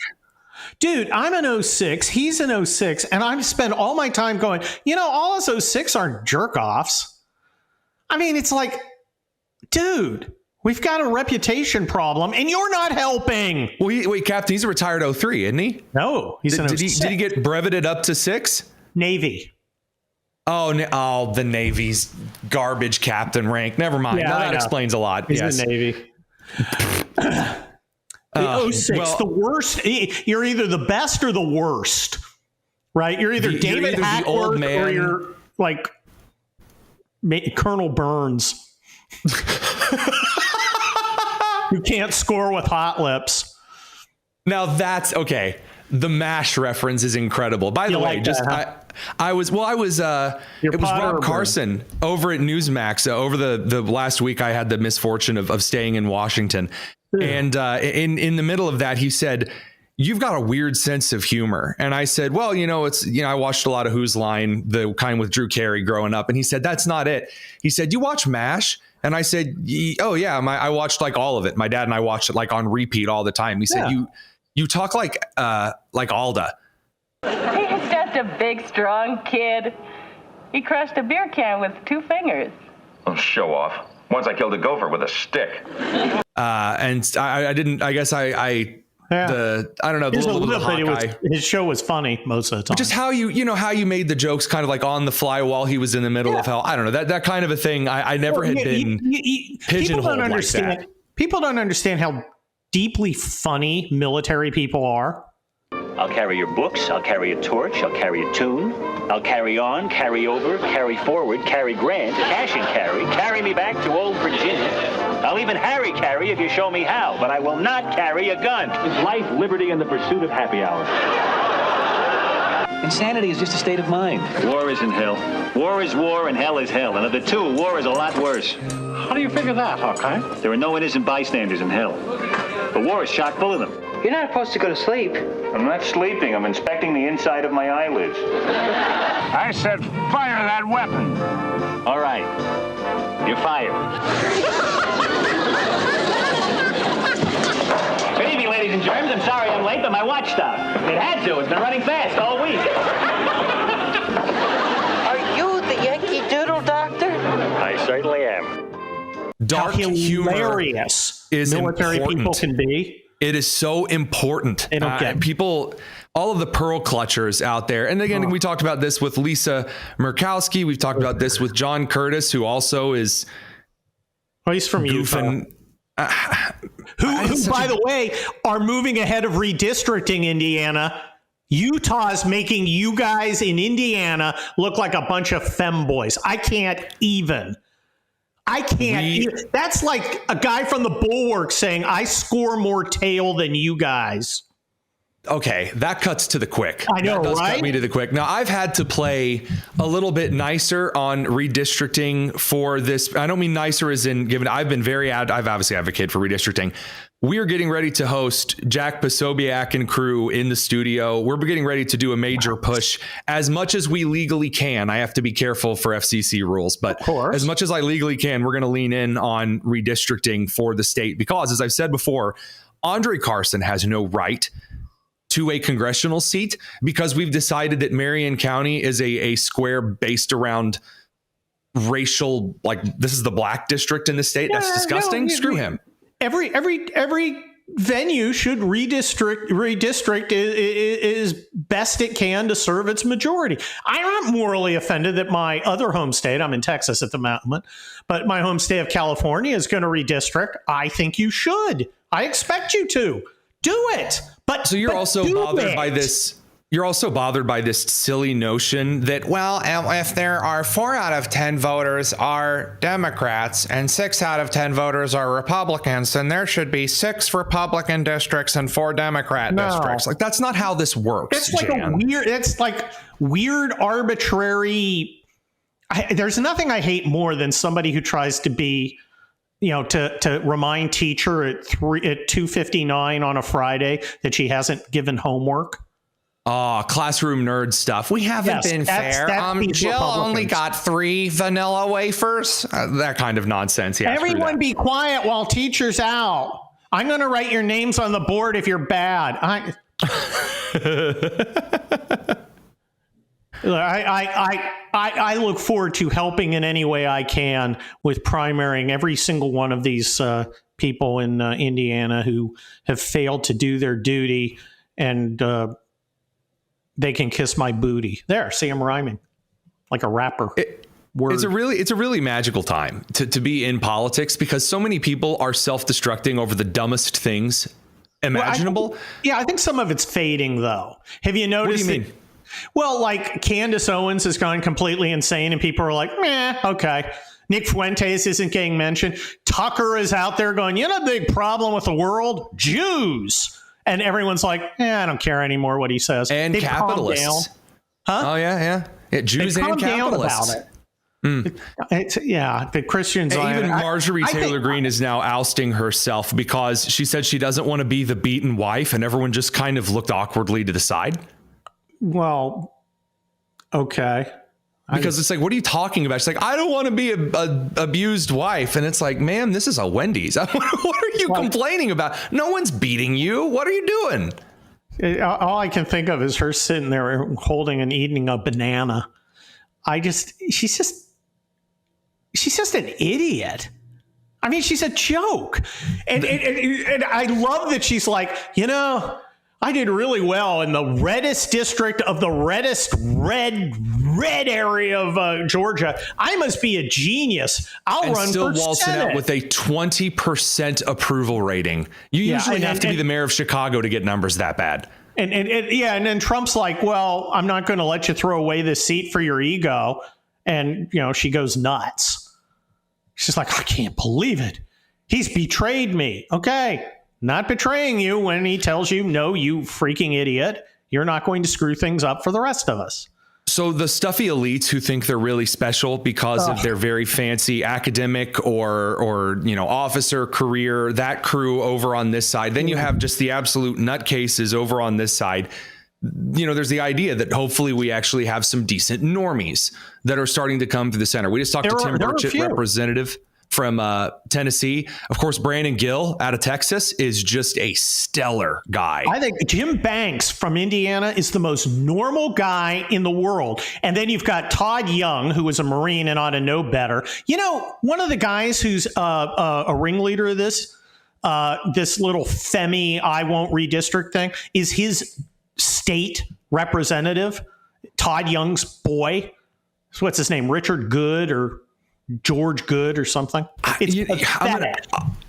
[SPEAKER 19] Dude, I'm an 06, he's an 06, and I spend all my time going, all us 06 aren't jerk-offs. I mean, it's like, dude, we've got a reputation problem, and you're not helping.
[SPEAKER 4] Wait, Captain, he's a retired 03, isn't he?
[SPEAKER 19] No, he's an 06.
[SPEAKER 4] Did he get breveted up to 6?
[SPEAKER 19] Navy.
[SPEAKER 4] Oh, the Navy's garbage captain rank. Never mind.
[SPEAKER 19] Yeah,
[SPEAKER 4] that explains a lot.
[SPEAKER 19] He's
[SPEAKER 4] yes.
[SPEAKER 19] the Navy. The 06, the worst. You're either the best or the worst, right? You're either David Hackworth or you're like Colonel Burns, who can't score with hot lips.
[SPEAKER 4] Now that's okay. The MASH reference is incredible. By the way, it was Rob Carson over at Newsmax. Over the last week, I had the misfortune of staying in Washington. And in the middle of that, he said, "You've got a weird sense of humor." And I said, "Well, I watched a lot of Who's Line, the kind with Drew Carey growing up." And he said, "That's not it." He said, "You watch MASH?" And I said, "Oh yeah, I watched like all of it. My dad and I watched it like on repeat all the time." He said, "You talk like Alda."
[SPEAKER 20] He's just a big, strong kid. He crushed a beer can with 2 fingers.
[SPEAKER 21] Oh, show off. Once I killed a gopher with a stick.
[SPEAKER 4] And I didn't. I guess I don't know.
[SPEAKER 19] There's a little bit. His show was funny most of the time.
[SPEAKER 4] Just how how you made the jokes kind of like on the fly while he was in the middle of hell. I don't know, that kind of a thing. I never had been pigeonholed like that.
[SPEAKER 19] People don't understand how deeply funny military people are.
[SPEAKER 22] I'll carry your books, I'll carry a torch, I'll carry a tune, I'll carry on, carry over, carry forward, carry Grant, cash and carry me back to old Virginia. I'll even Harry carry if you show me how, but I will not carry a gun. It's life, liberty, and the pursuit of happy hour. Insanity is just a state of mind. War isn't hell. War is war and hell is hell. And of the two, war is a lot worse. How do you figure that, Hawkeye? There are no innocent bystanders in hell. The war is chock full of them.
[SPEAKER 2] You're not supposed to go to sleep.
[SPEAKER 22] I'm not sleeping. I'm inspecting the inside of my eyelids.
[SPEAKER 21] I said fire that weapon.
[SPEAKER 22] All right. You're fired. Good evening, ladies and germs. I'm sorry I'm late, but my watch stopped. It had to. It's been running fast all week.
[SPEAKER 2] Are you the Yankee Doodle Doctor?
[SPEAKER 22] I certainly am.
[SPEAKER 4] Dark humor is
[SPEAKER 19] military
[SPEAKER 4] important.
[SPEAKER 19] People can be.
[SPEAKER 4] It is so important. People, all of the pearl clutchers out there. And again, we talked about this with Lisa Murkowski. We've talked about this with John Curtis, who also is.
[SPEAKER 19] Oh, he's from Utah. Who, by the way, are moving ahead of redistricting Indiana. Utah's making you guys in Indiana look like a bunch of femboys. I can't even. That's like a guy from the Bulwark saying, I score more tail than you guys.
[SPEAKER 4] Okay, that cuts to the quick.
[SPEAKER 19] I know,
[SPEAKER 4] that does
[SPEAKER 19] right?
[SPEAKER 4] Cut me to the quick. Now, I've had to play a little bit nicer on redistricting for this. I don't mean nicer as in given. I've been I've obviously advocated for redistricting. We're getting ready to host Jack Posobiec and crew in the studio. We're getting ready to do a major push as much as we legally can. I have to be careful for FCC rules, but as much as I legally can, we're going to lean in on redistricting for the state because, as I've said before, Andre Carson has no right to a congressional seat because we've decided that Marion County is a square based around racial, like this is the black district in the state. That's disgusting. Screw him.
[SPEAKER 19] Every venue should redistrict is best it can to serve its majority. I'm not morally offended that my other home state, I'm in Texas at the moment, but my home state of California is going to redistrict. I think you should. I expect you to do it. But
[SPEAKER 4] so you're also bothered by this. You're also bothered by this silly notion that, well, if there are 4 out of 10 voters are Democrats and 6 out of 10 voters are Republicans, then there should be 6 Republican districts and 4 Democrat districts. Like, that's not how this works.
[SPEAKER 19] It's like weird, arbitrary. There's nothing I hate more than somebody who tries to be, to remind teacher at 2:59 on a Friday that she hasn't given homework.
[SPEAKER 4] Oh, classroom nerd stuff. We haven't been fair. Jill only got 3 vanilla wafers. That kind of nonsense. Yeah,
[SPEAKER 19] everyone be quiet while teacher's out. I'm going to write your names on the board if you're bad. I look forward to helping in any way I can with primarying every single one of these people in Indiana who have failed to do their duty, and they can kiss my booty. There, see, I'm rhyming like a rapper. It's a really magical time to be in politics, because so many people are self-destructing over the dumbest things imaginable. I think some of it's fading, though. Have you noticed?
[SPEAKER 4] What do you mean?
[SPEAKER 19] Well, like Candace Owens has gone completely insane, and people are like, meh, okay. Nick Fuentes isn't getting mentioned. Tucker is out there going, the big problem with the world? Jews. And everyone's like, I don't care anymore what he says.
[SPEAKER 4] And they've capitalists. Huh? Oh, yeah. Jews and capitalists.
[SPEAKER 19] About it. The Christians.
[SPEAKER 4] Even Marjorie Taylor Greene is now ousting herself because she said she doesn't want to be the beaten wife, and everyone just kind of looked awkwardly to the side.
[SPEAKER 19] Well, okay.
[SPEAKER 4] Because it's like, what are you talking about? She's like, I don't want to be a abused wife. And it's like, ma'am, this is a Wendy's. What are you complaining about? No one's beating you. What are you doing?
[SPEAKER 19] All I can think of is her sitting there holding and eating a banana. She's just an idiot. I mean, she's a joke. And I love that she's like, I did really well in the reddest district of the reddest red area of Georgia. I must be a genius. I'll run
[SPEAKER 4] still
[SPEAKER 19] for
[SPEAKER 4] waltzing
[SPEAKER 19] Senate.
[SPEAKER 4] out with a 20% approval rating. You usually have to be the mayor of Chicago to get numbers that bad.
[SPEAKER 19] And then Trump's like, well, I'm not going to let you throw away this seat for your ego. And, she goes nuts. She's like, I can't believe it. He's betrayed me. Okay. Not betraying you when he tells you, no, you freaking idiot, you're not going to screw things up for the rest of us.
[SPEAKER 4] So the stuffy elites who think they're really special because of their very fancy academic or officer career, that crew over on this side. Then you have just the absolute nutcases over on this side. There's the idea that hopefully we actually have some decent normies that are starting to come to the center. We just talked to Tim Burchett, representative from Tennessee. Of course, Brandon Gill out of Texas is just a stellar guy.
[SPEAKER 19] I think Jim Banks from Indiana is the most normal guy in the world. And then you've got Todd Young, who is a Marine and ought to know better. One of the guys who's a ringleader of this little Femi I won't redistrict thing is his state representative, Todd Young's boy. So what's his name? Richard Good or George Good or something.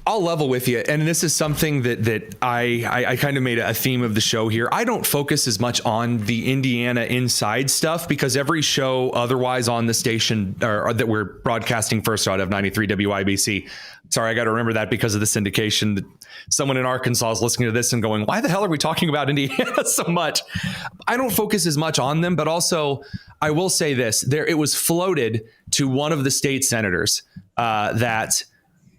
[SPEAKER 4] I'll level with you. And this is something that I kind of made a theme of the show here. I don't focus as much on the Indiana inside stuff because every show otherwise on the station or that we're broadcasting first out of 93 WIBC. Sorry, I got to remember that because of the syndication. That someone in Arkansas is listening to this and going, why the hell are we talking about Indiana so much? I don't focus as much on them, but also I will say this. It was floated to one of the state senators that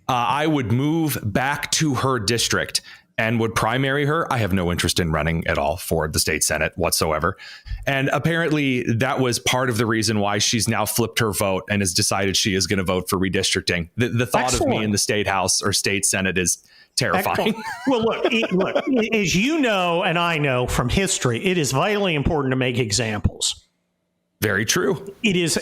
[SPEAKER 4] I would move back to her district and would primary her. I have no interest in running at all for the state Senate whatsoever. And apparently that was part of the reason why she's now flipped her vote and has decided she is going to vote for redistricting. The thought of me in the state house or state Senate is terrifying.
[SPEAKER 19] Well, look, as you know, and I know from history, it is vitally important to make examples.
[SPEAKER 4] Very true.
[SPEAKER 19] It is.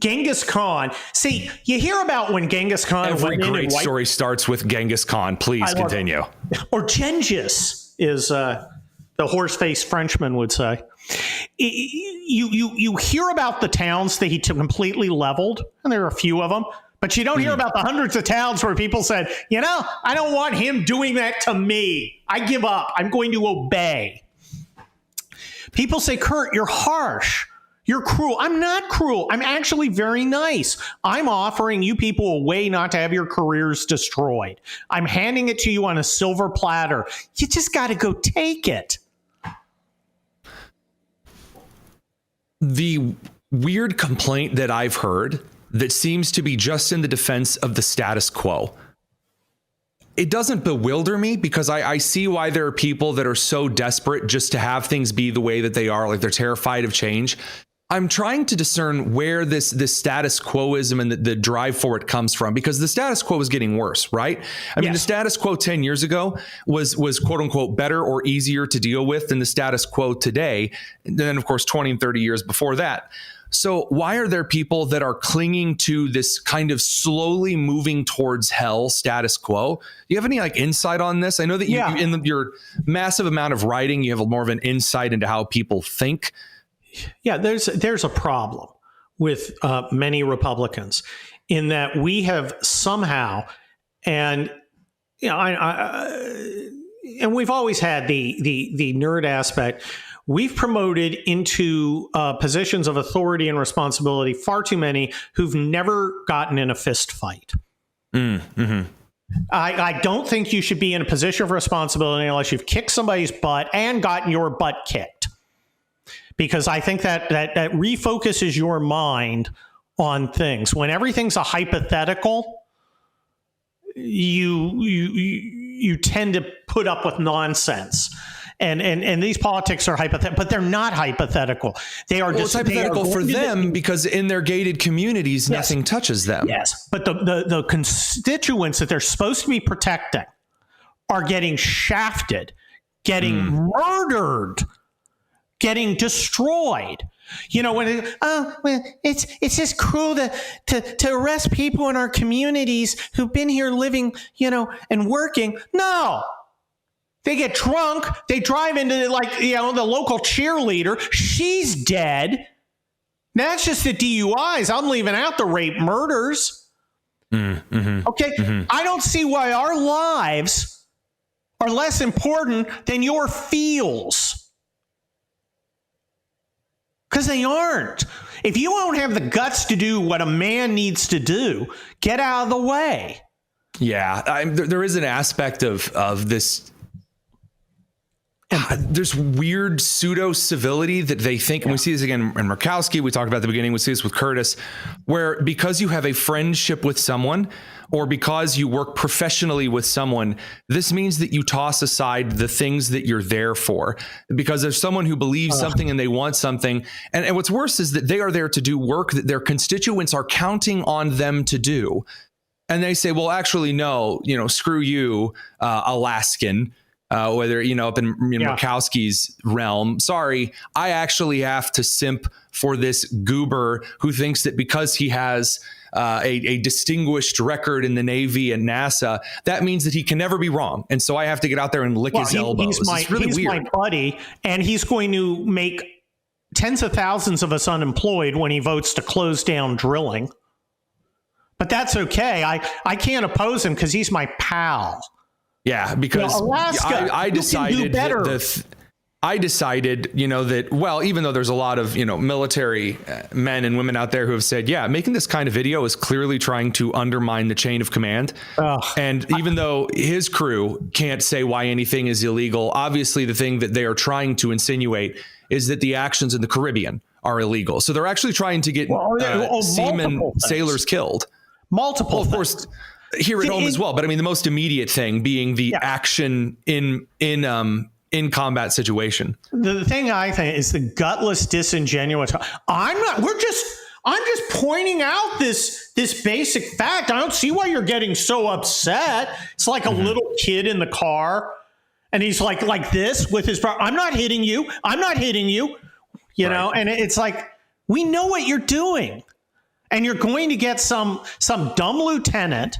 [SPEAKER 19] Genghis Khan. See, you hear about when Genghis Khan.
[SPEAKER 4] Every great story starts with Genghis Khan. Please continue.
[SPEAKER 19] Or Gengis is the horse-faced Frenchman would say. You hear about the towns that he completely leveled, and there are a few of them, but you don't hear about the hundreds of towns where people said, I don't want him doing that to me. I give up. I'm going to obey. People say, Kurt, you're harsh. You're cruel. I'm not cruel. I'm actually very nice. I'm offering you people a way not to have your careers destroyed. I'm handing it to you on a silver platter. You just got to go take it.
[SPEAKER 4] The weird complaint that I've heard that seems to be just in the defense of the status quo. It doesn't bewilder me because I see why there are people that are so desperate just to have things be the way that they are, like they're terrified of change. I'm trying to discern where this status quoism and the drive for it comes from, because the status quo is getting worse, right? I mean, the status quo 10 years ago was quote unquote better or easier to deal with than the status quo today. And then, of course, 20 and 30 years before that. So why are there people that are clinging to this kind of slowly moving towards hell status quo? Do you have any insight on this? I know that you, in your massive amount of writing, you have more of an insight into how people think.
[SPEAKER 19] Yeah, there's a problem with many Republicans in that we have somehow, and and we've always had the nerd aspect. We've promoted into positions of authority and responsibility far too many who've never gotten in a fist fight.
[SPEAKER 4] Mm-hmm.
[SPEAKER 19] I don't think you should be in a position of responsibility unless you've kicked somebody's butt and gotten your butt kicked. Because I think that refocuses your mind on things. When everything's a hypothetical, you tend to put up with nonsense. And these politics are hypothetical, but they're not hypothetical. They are
[SPEAKER 4] it's hypothetical for them because in their gated communities, nothing touches them.
[SPEAKER 19] Yes, but the constituents that they're supposed to be protecting are getting shafted, getting murdered, getting destroyed. You know, when it's just cruel to arrest people in our communities who've been here living, and working. No. They get drunk. They drive into the local cheerleader. She's dead. That's just the DUIs. I'm leaving out the rape murders.
[SPEAKER 4] Mm-hmm.
[SPEAKER 19] Okay. Mm-hmm. I don't see why our lives are less important than your feels. Because they aren't. If you don't have the guts to do what a man needs to do, get out of the way.
[SPEAKER 4] Yeah. There is an aspect of this. There's weird pseudo civility that they think, and we see this again in Murkowski. We talked about at the beginning. We see this with Curtis, where because you have a friendship with someone or because you work professionally with someone, this means that you toss aside the things that you're there for. Because there's someone who believes something and they want something. And what's worse is that they are there to do work that their constituents are counting on them to do. And they say, well, actually, no, screw you, Alaskan. Whether, up in Murkowski's realm. Sorry, I actually have to simp for this goober who thinks that because he has a distinguished record in the Navy and NASA, that means that he can never be wrong. And so I have to get out there and lick his elbows. It's really weird. He's my
[SPEAKER 19] buddy, and he's going to make tens of thousands of us unemployed when he votes to close down drilling. But that's okay. I can't oppose him because he's my pal.
[SPEAKER 4] Yeah, because
[SPEAKER 19] Alaska,
[SPEAKER 4] I decided that, well, even though there's a lot of, military men and women out there who have said, yeah, making this kind of video is clearly trying to undermine the chain of command. And even though his crew can't say why anything is illegal, obviously the thing that they are trying to insinuate is that the actions in the Caribbean are illegal. So they're actually trying to get seamen, sailors killed.
[SPEAKER 19] Multiple,
[SPEAKER 4] of course. Here at home as well, but I mean the most immediate thing being the action in combat situation.
[SPEAKER 19] The thing I think is the gutless, disingenuous. I'm just pointing out this basic fact. I don't see why you're getting so upset. It's like a little kid in the car, and he's like this with his. I'm not hitting you. I'm not hitting you. You know, and it's like we know what you're doing, and you're going to get some dumb lieutenant.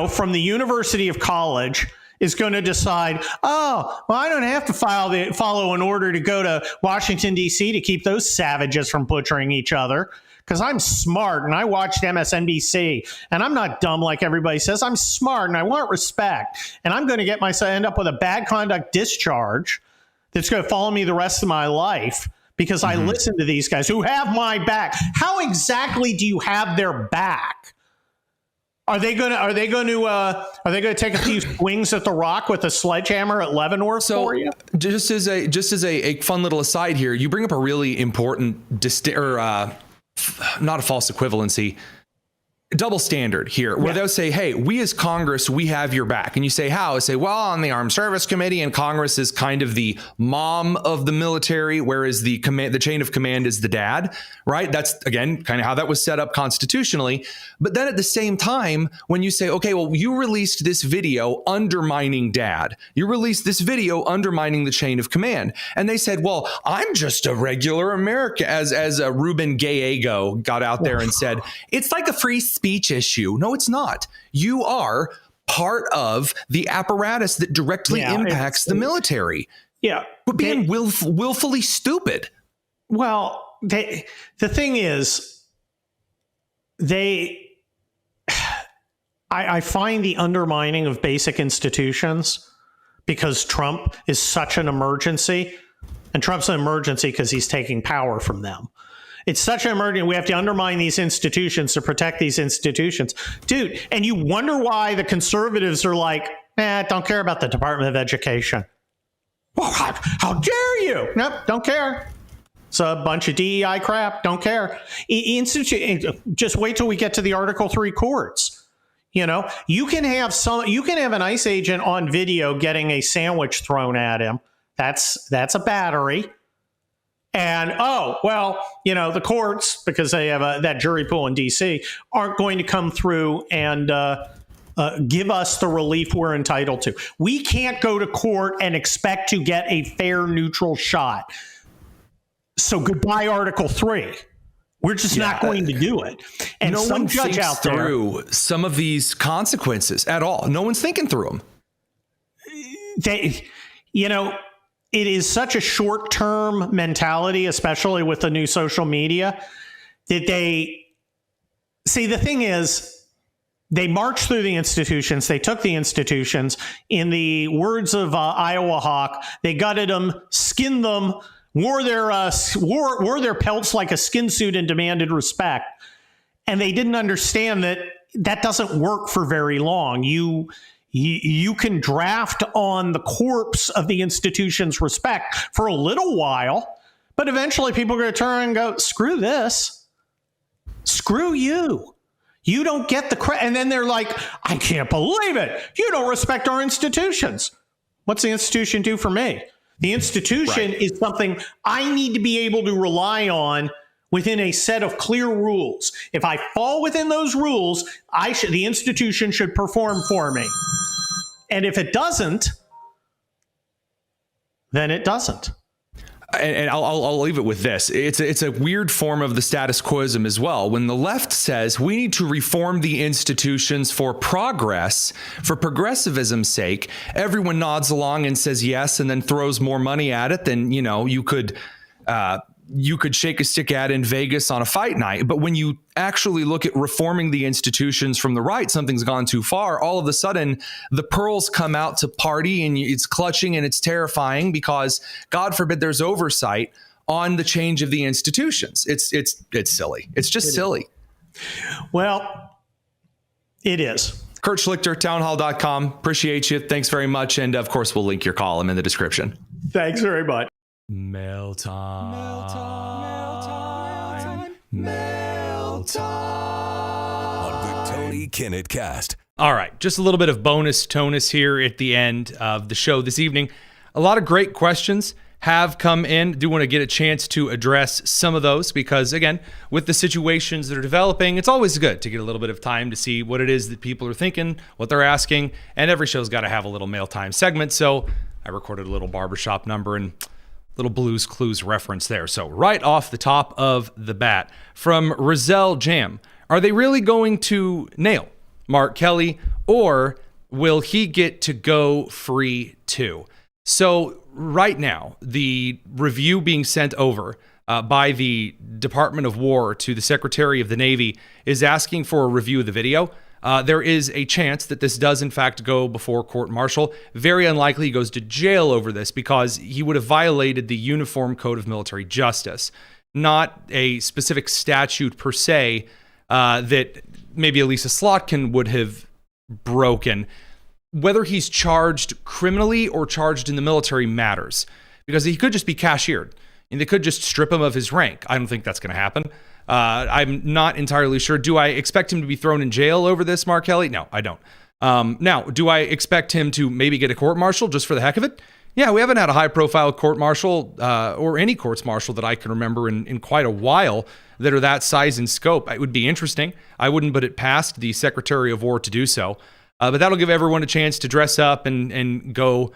[SPEAKER 19] From the University of College is going to decide, I don't have to follow an order to go to Washington, D.C. to keep those savages from butchering each other because I'm smart and I watched MSNBC and I'm not dumb like everybody says. I'm smart and I want respect and I'm going to get myself end up with a bad conduct discharge that's going to follow me the rest of my life because I listen to these guys who have my back. How exactly do you have their back? Are they going to take a few swings at the rock with a sledgehammer at Leavenworth for you?
[SPEAKER 4] Just as a fun little aside here, you bring up a really important not a false equivalency, double standard here, where they'll say, hey, we as Congress, we have your back. And you say, how? I say, well, on the Armed Service Committee, and Congress is kind of the mom of the military, whereas the chain of command is the dad, right? That's, again, kind of how that was set up constitutionally. But then at the same time, when you say, okay, well, you released this video undermining dad, you released this video undermining the chain of command. And they said, well, I'm just a regular American, as Ruben Gallego got out there and said, it's like a free speech issue. No, it's not. You are part of the apparatus that directly impacts the military.
[SPEAKER 19] Yeah.
[SPEAKER 4] But being willfully stupid.
[SPEAKER 19] Well, the thing is, I find the undermining of basic institutions, because Trump is such an emergency, and Trump's an emergency because he's taking power from them. It's such an emergency. We have to undermine these institutions to protect these institutions. Dude, and you wonder why the conservatives are like, don't care about the Department of Education. Well, how dare you? Nope, don't care. It's a bunch of DEI crap. Don't care. Just wait till we get to the Article 3 courts. You know, you can have an ICE agent on video getting a sandwich thrown at him. That's a battery. And, the courts, because they have that jury pool in D.C., aren't going to come through and give us the relief we're entitled to. We can't go to court and expect to get a fair, neutral shot. So goodbye, Article 3. We're just not going to do it. And
[SPEAKER 4] no
[SPEAKER 19] some
[SPEAKER 4] one
[SPEAKER 19] judge
[SPEAKER 4] thinks
[SPEAKER 19] out there
[SPEAKER 4] through some of these consequences at all. No one's thinking through them.
[SPEAKER 19] It is such a short-term mentality, especially with the new social media, that the thing is, they marched through the institutions. They took the institutions. In the words of Iowa Hawk, they gutted them, skinned them, wore their pelts like a skin suit and demanded respect. And they didn't understand that doesn't work for very long. You can draft on the corpse of the institution's respect for a little while, but eventually people are going to turn and go, screw this. Screw you. You don't get the credit. And then they're like, I can't believe it. You don't respect our institutions. What's the institution do for me? The institution is something I need to be able to rely on within a set of clear rules. If I fall within those rules, the institution should perform for me. And if it doesn't, then it doesn't.
[SPEAKER 4] And I'll leave it with this. It's a weird form of the status quoism as well. When the left says we need to reform the institutions for progress, for progressivism's sake, everyone nods along and says yes, and then throws more money at it than you could shake a stick at in Vegas on a fight night. But when you actually look at reforming the institutions from the right, something's gone too far. All of a sudden, the pearls come out to party, and it's clutching and it's terrifying because, God forbid, there's oversight on the change of the institutions. It's silly. It's just silly.
[SPEAKER 19] Well, it is.
[SPEAKER 4] Kurt Schlichter, townhall.com. Appreciate you. Thanks very much. And of course, we'll link your column in the description.
[SPEAKER 19] Thanks very much.
[SPEAKER 4] Mail time. Mail time. Mail time.
[SPEAKER 1] On the Tony Kinnett Cast.
[SPEAKER 4] All right, just a little bit of bonus tonus here at the end of the show this evening. A lot of great questions have come in. Do want to get a chance to address some of those because, again, with the situations that are developing, it's always good to get a little bit of time to see what it is that people are thinking, what they're asking, and every show's got to have a little mail time segment. So I recorded a little barbershop number and little Blues Clues reference there. So right off the top of the bat, from Rizal Jam, are they really going to nail Mark Kelly, or will he get to go free too? So right now, the review being sent over by the Department of War to the Secretary of the Navy is asking for a review of the video. There is a chance that this does, in fact, go before court-martial. Very unlikely he goes to jail over this because he would have violated the Uniform Code of Military Justice, not a specific statute per se that maybe Elisa Slotkin would have broken. Whether he's charged criminally or charged in the military matters, because he could just be cashiered and they could just strip him of his rank. I don't think that's going to happen. I'm not entirely sure. Do I expect him to be thrown in jail over this, Mark Kelly? No, I don't. Now, do I expect him to maybe get a court-martial just for the heck of it? Yeah, we haven't had a high-profile court-martial or any courts-martial that I can remember in quite a while that are that size and scope. It would be interesting. I wouldn't put it past the Secretary of War to do so. But that'll give everyone a chance to dress up and go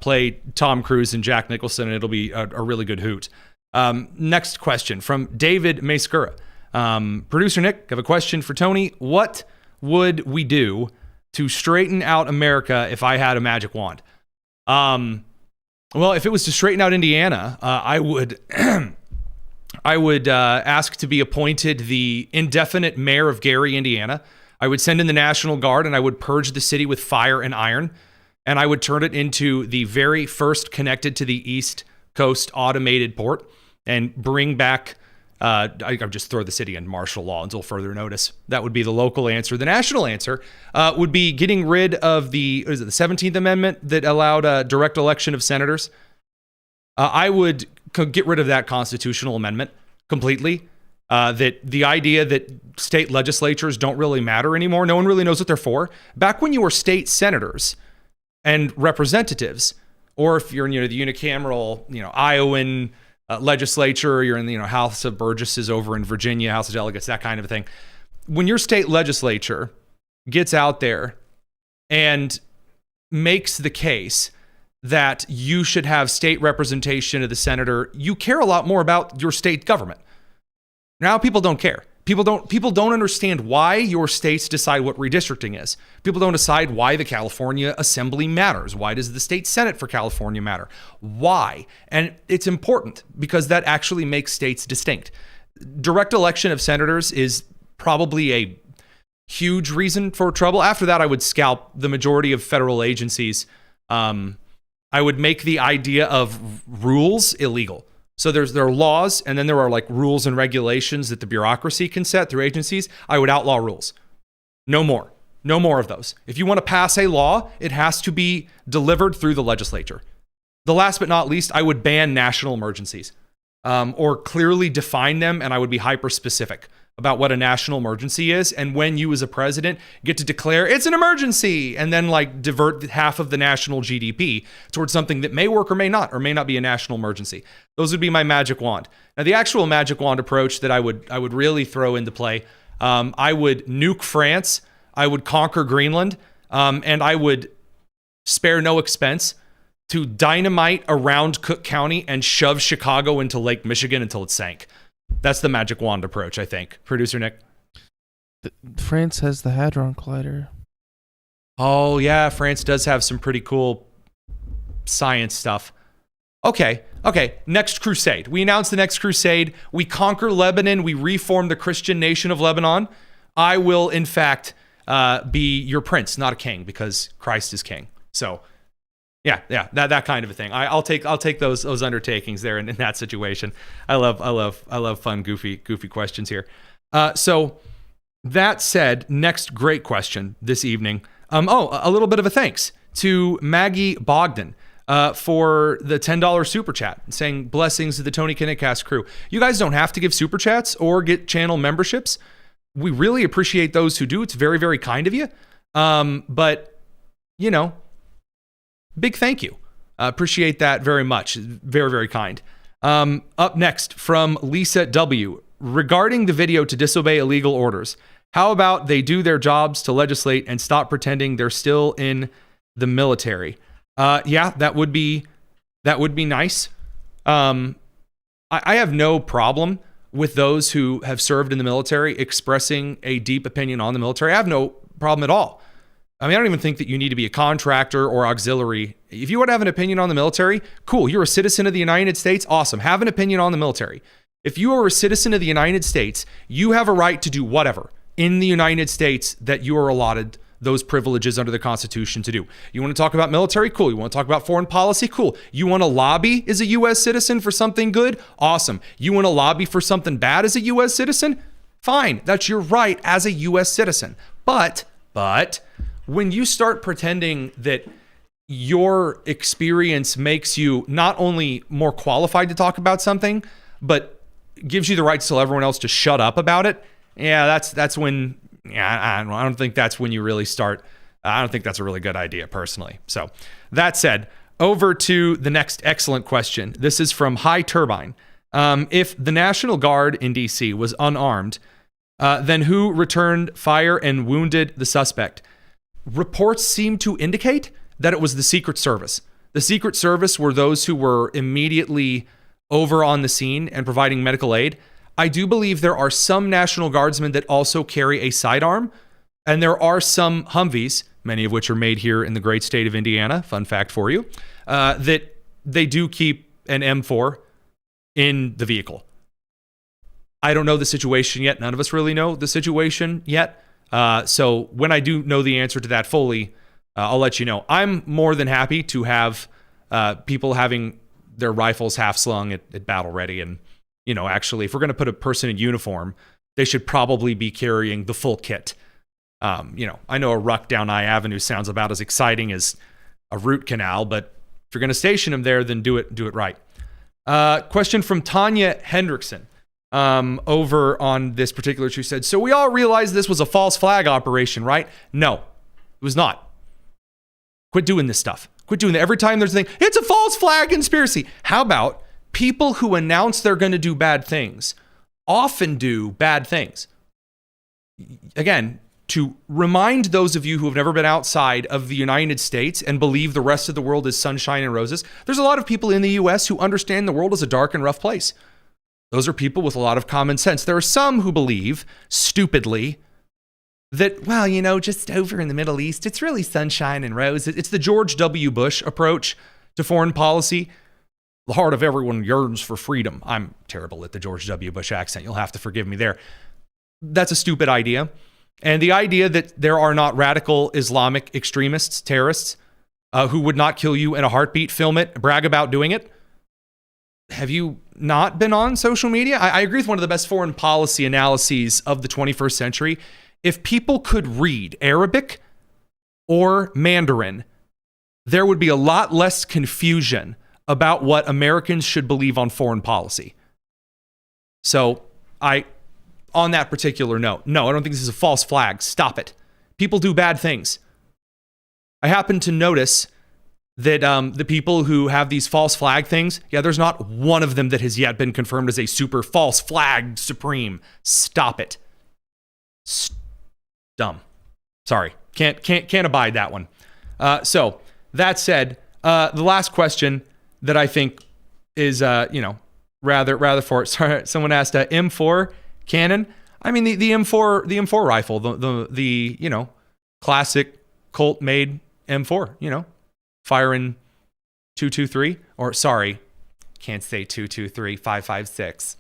[SPEAKER 4] play Tom Cruise and Jack Nicholson, and it'll be a really good hoot. Next question from David Mascura. Producer Nick, I have a question for Tony. What would we do to straighten out America if I had a magic wand? Well, if it was to straighten out Indiana, I would I would ask to be appointed the indefinite mayor of Gary, Indiana. I would send in the National Guard and I would purge the city with fire and iron. And I would turn it into the very first connected to the East Coast automated port and bring back, I just throw the city in martial law until further notice. That would be the local answer. The national answer would be getting rid of the 17th Amendment that allowed a direct election of senators. I would get rid of that constitutional amendment completely. That the idea that state legislatures don't really matter anymore. No one really knows what they're for. Back when you were state senators and representatives, or if you're in the unicameral, Iowan legislature, you're in the House of Burgesses over in Virginia, House of Delegates, that kind of a thing. When your state legislature gets out there and makes the case that you should have state representation of the senator, you care a lot more about your state government. Now people don't care. People don't understand why your states decide what redistricting is. People don't decide why the California Assembly matters. Why does the state Senate for California matter? Why? And it's important because that actually makes states distinct. Direct election of senators is probably a huge reason for trouble. After that, I would scalp the majority of federal agencies. I would make the idea of rules illegal. So there are laws, and then there are rules and regulations that the bureaucracy can set through agencies. I would outlaw rules. No more of those. If you want to pass a law, it has to be delivered through the legislature. The last but not least, I would ban national emergencies, or clearly define them, and I would be hyper specific about what a national emergency is, and when you as a president get to declare it's an emergency, and then divert half of the national GDP towards something that may work or may not be a national emergency. Those would be my magic wand. Now, the actual magic wand approach that I would really throw into play, I would nuke France, I would conquer Greenland, and I would spare no expense to dynamite around Cook County and shove Chicago into Lake Michigan until it sank. That's the magic wand approach, I think. Producer Nick?
[SPEAKER 17] France has the Hadron Collider.
[SPEAKER 4] Oh, yeah, France does have some pretty cool science stuff. Okay. Next crusade. We announced the next crusade. We conquer Lebanon. We reform the Christian nation of Lebanon. I will, in fact, be your prince, not a king, because Christ is king. So, yeah, that kind of a thing. I'll take those undertakings there in that situation. I love fun, goofy questions here. So that said, next great question this evening. A little bit of a thanks to Maggie Bogdan for the $10 super chat, saying blessings to the Tony Kinnett Cast crew. You guys don't have to give super chats or get channel memberships. We really appreciate those who do. It's very, very kind of you. But big thank you. Appreciate that very much. Very, very kind. Up next from Lisa W. Regarding the video to disobey illegal orders, how about they do their jobs to legislate and stop pretending they're still in the military? Yeah, that would be nice. I have no problem with those who have served in the military expressing a deep opinion on the military. I have no problem at all. I mean, I don't even think that you need to be a contractor or auxiliary. If you want to have an opinion on the military, cool. You're a citizen of the United States. Awesome. Have an opinion on the military. If you are a citizen of the United States, you have a right to do whatever. in the United States that you are allotted those privileges under the Constitution to do. You want to talk about military? Cool. You want to talk about foreign policy? Cool. You want to lobby as a U.S. citizen for something good? Awesome. You want to lobby for something bad as a U.S. citizen? Fine. That's your right as a U.S. citizen. But when you start pretending that your experience makes you not only more qualified to talk about something, but gives you the right to tell everyone else to shut up about it, that's when... I don't think that's when you really start. I don't think that's a really good idea, personally. So that said, over to the next excellent question. This is from High Turbine. If the National Guard in D.C. was unarmed, then who returned fire and wounded the suspect? Reports seem to indicate that it was the Secret Service. The Secret Service were those who were immediately over on the scene and providing medical aid. I do believe there are some National Guardsmen that also carry a sidearm, and there are some Humvees, many of which are made here in the great state of Indiana, fun fact for you, that they do keep an M4 in the vehicle. I don't know the situation yet. None of us really know the situation yet. So when I do know the answer to that fully, I'll let you know. I'm more than happy to have people having their rifles half slung at battle ready. And, you know, actually, if we're going to put a person in uniform, they should probably be carrying the full kit. You know, I know a ruck down I Avenue sounds about as exciting as a root canal, but if you're going to station them there, then do it right. Question from Tanya Hendrickson over on this particular issue said, so we all realized this was a false flag operation, right? No, it was not. Quit doing this stuff. Quit doing that. Every time there's a thing, it's a false flag conspiracy. How about people who announce they're going to do bad things often do bad things? Again, to remind those of you who have never been outside of the United States and believe the rest of the world is sunshine and roses, there's a lot of people in the U.S. who understand the world is a dark and rough place. Those are people with a lot of common sense. There are some who believe, stupidly, that, well, you know, just over in the Middle East, it's really sunshine and roses. It's the George W. Bush approach to foreign policy. The heart of everyone yearns for freedom. I'm terrible at the George W. Bush accent. You'll have to forgive me there. That's a stupid idea. And the idea that there are not radical Islamic extremists, terrorists, who would not kill you in a heartbeat, film it, brag about doing it. Have you not been on social media? I agree with one of the best foreign policy analyses of the 21st century. If people could read Arabic or Mandarin, there would be a lot less confusion about what Americans should believe on foreign policy. So on that particular note, no, I don't think this is a false flag. Stop it. People do bad things. I happen to notice that the people who have these false flag things, there's not one of them that has yet been confirmed as a super false flag supreme. Stop it. Dumb. Sorry. Can't abide that one. So that said, the last question that I think is, rather for it. Sorry, someone asked M4 cannon. I mean, the M4 rifle, the classic Colt made M4, firing 223, or sorry, can't say 223, 556.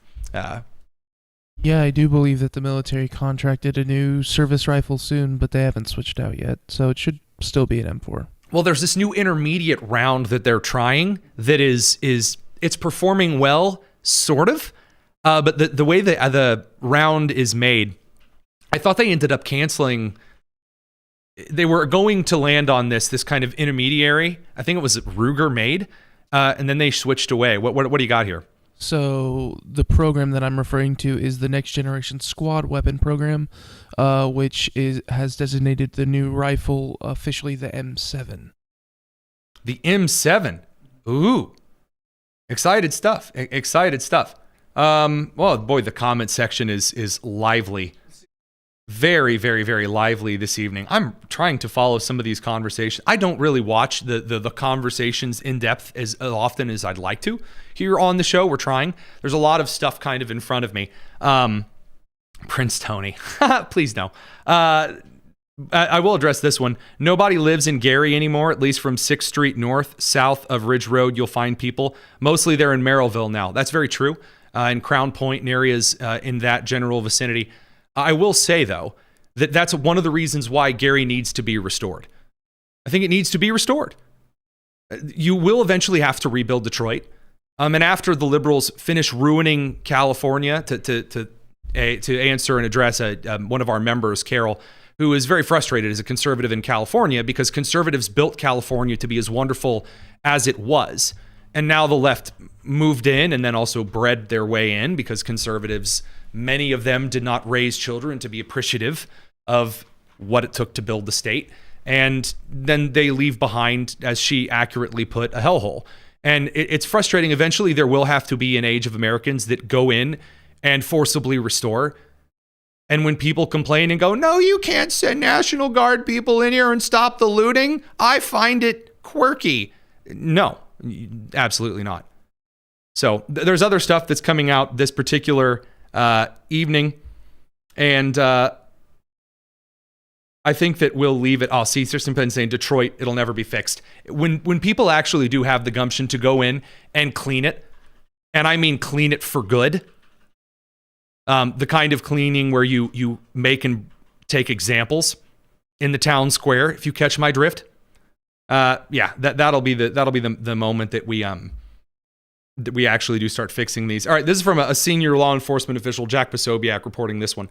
[SPEAKER 17] Yeah, I do believe that the military contracted a new service rifle soon, but they haven't switched out yet, so it should still be an M4.
[SPEAKER 4] Well, there's this new intermediate round that they're trying that is it's performing well, sort of, but the way the round is made, I thought they ended up canceling. They were going to land on this kind of intermediary. I think it was Ruger made, and then they switched away. What do you got here?
[SPEAKER 17] So the program that I'm referring to is the Next Generation Squad Weapon Program, which has designated the new rifle officially the M7.
[SPEAKER 4] The M7? Ooh. Excited stuff. Excited stuff. Well, boy, the comment section is lively. Very, very, very lively this evening. I'm trying to follow some of these conversations. I don't really watch the conversations in depth as often as I'd like to. Here on the show, we're trying. There's a lot of stuff kind of in front of me. Prince Tony. Please no. I will address this one. Nobody lives in Gary anymore, at least from 6th Street North, south of Ridge Road. You'll find people. Mostly they're in Merrillville now. That's very true. In Crown Point and areas in that general vicinity. I will say, though, That's one of the reasons why Gary needs to be restored. I think it needs to be restored. You will eventually have to rebuild Detroit. And after the liberals finish ruining California, to answer and address one of our members, Carol, who is very frustrated as a conservative in California because conservatives built California to be as wonderful as it was. And now the left moved in and then also bred their way in because conservatives, many of them did not raise children to be appreciative of what it took to build the state. And then they leave behind, as she accurately put, a hellhole. And it's frustrating. Eventually, there will have to be an age of Americans that go in and forcibly restore. And when people complain and go, no, you can't send National Guard people in here and stop the looting, I find it quirky. No, absolutely not. So there's other stuff that's coming out this particular evening. And I think that we'll leave it. Oh, see, Tristan Penn saying Detroit, it'll never be fixed. When people actually do have the gumption to go in and clean it, and I mean clean it for good, the kind of cleaning where you make and take examples in the town square, if you catch my drift. That'll be the moment that we actually do start fixing these. All right, this is from a senior law enforcement official, Jack Posobiec, reporting this one.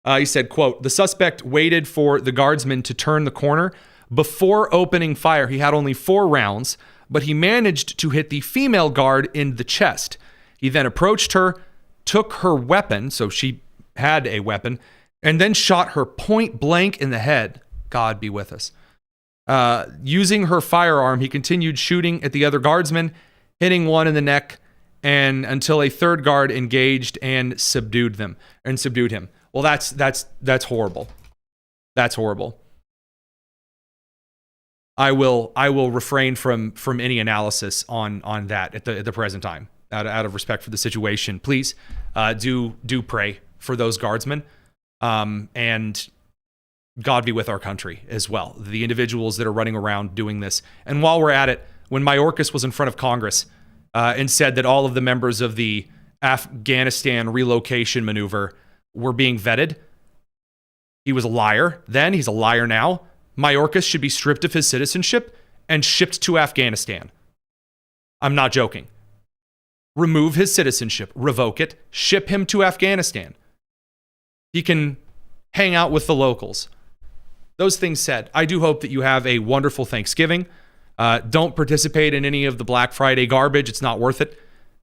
[SPEAKER 4] He said, quote, the suspect waited for the guardsman to turn the corner before opening fire. He had only 4 rounds, but he managed to hit the female guard in the chest. He then approached her, took her weapon, so she had a weapon, and then shot her point blank in the head. God be with us. Using her firearm, he continued shooting at the other guardsmen, hitting one in the neck, and until a third guard engaged and subdued him. Well, that's horrible. That's horrible. I will refrain from any analysis on that at the present time, out of respect for the situation. Please do pray for those guardsmen, and God be with our country as well. The individuals that are running around doing this. And while we're at it, when Mayorkas was in front of Congress and said that all of the members of the Afghanistan relocation maneuver were being vetted, he was a liar then. He's a liar now. Mayorkas should be stripped of his citizenship and shipped to Afghanistan. I'm not joking. Remove his citizenship, revoke it, ship him to Afghanistan. He can hang out with the locals. Those things said, I do hope that you have a wonderful Thanksgiving. Don't participate in any of the Black Friday garbage. It's not worth it.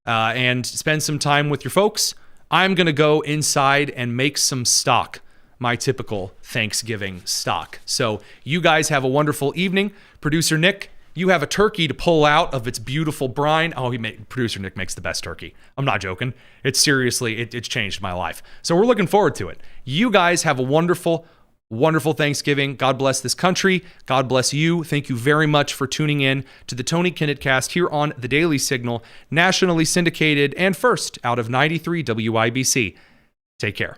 [SPEAKER 4] And spend some time with your folks. I'm going to go inside and make some stock, my typical Thanksgiving stock. So you guys have a wonderful evening. Producer Nick, you have a turkey to pull out of its beautiful brine. Oh, Producer Nick makes the best turkey. I'm not joking. It's changed my life. So we're looking forward to it. You guys have a wonderful, wonderful Thanksgiving. God bless this country. God bless you. Thank you very much for tuning in to the Tony Kinnett Cast here on The Daily Signal, nationally syndicated and first out of 93 WIBC. Take care.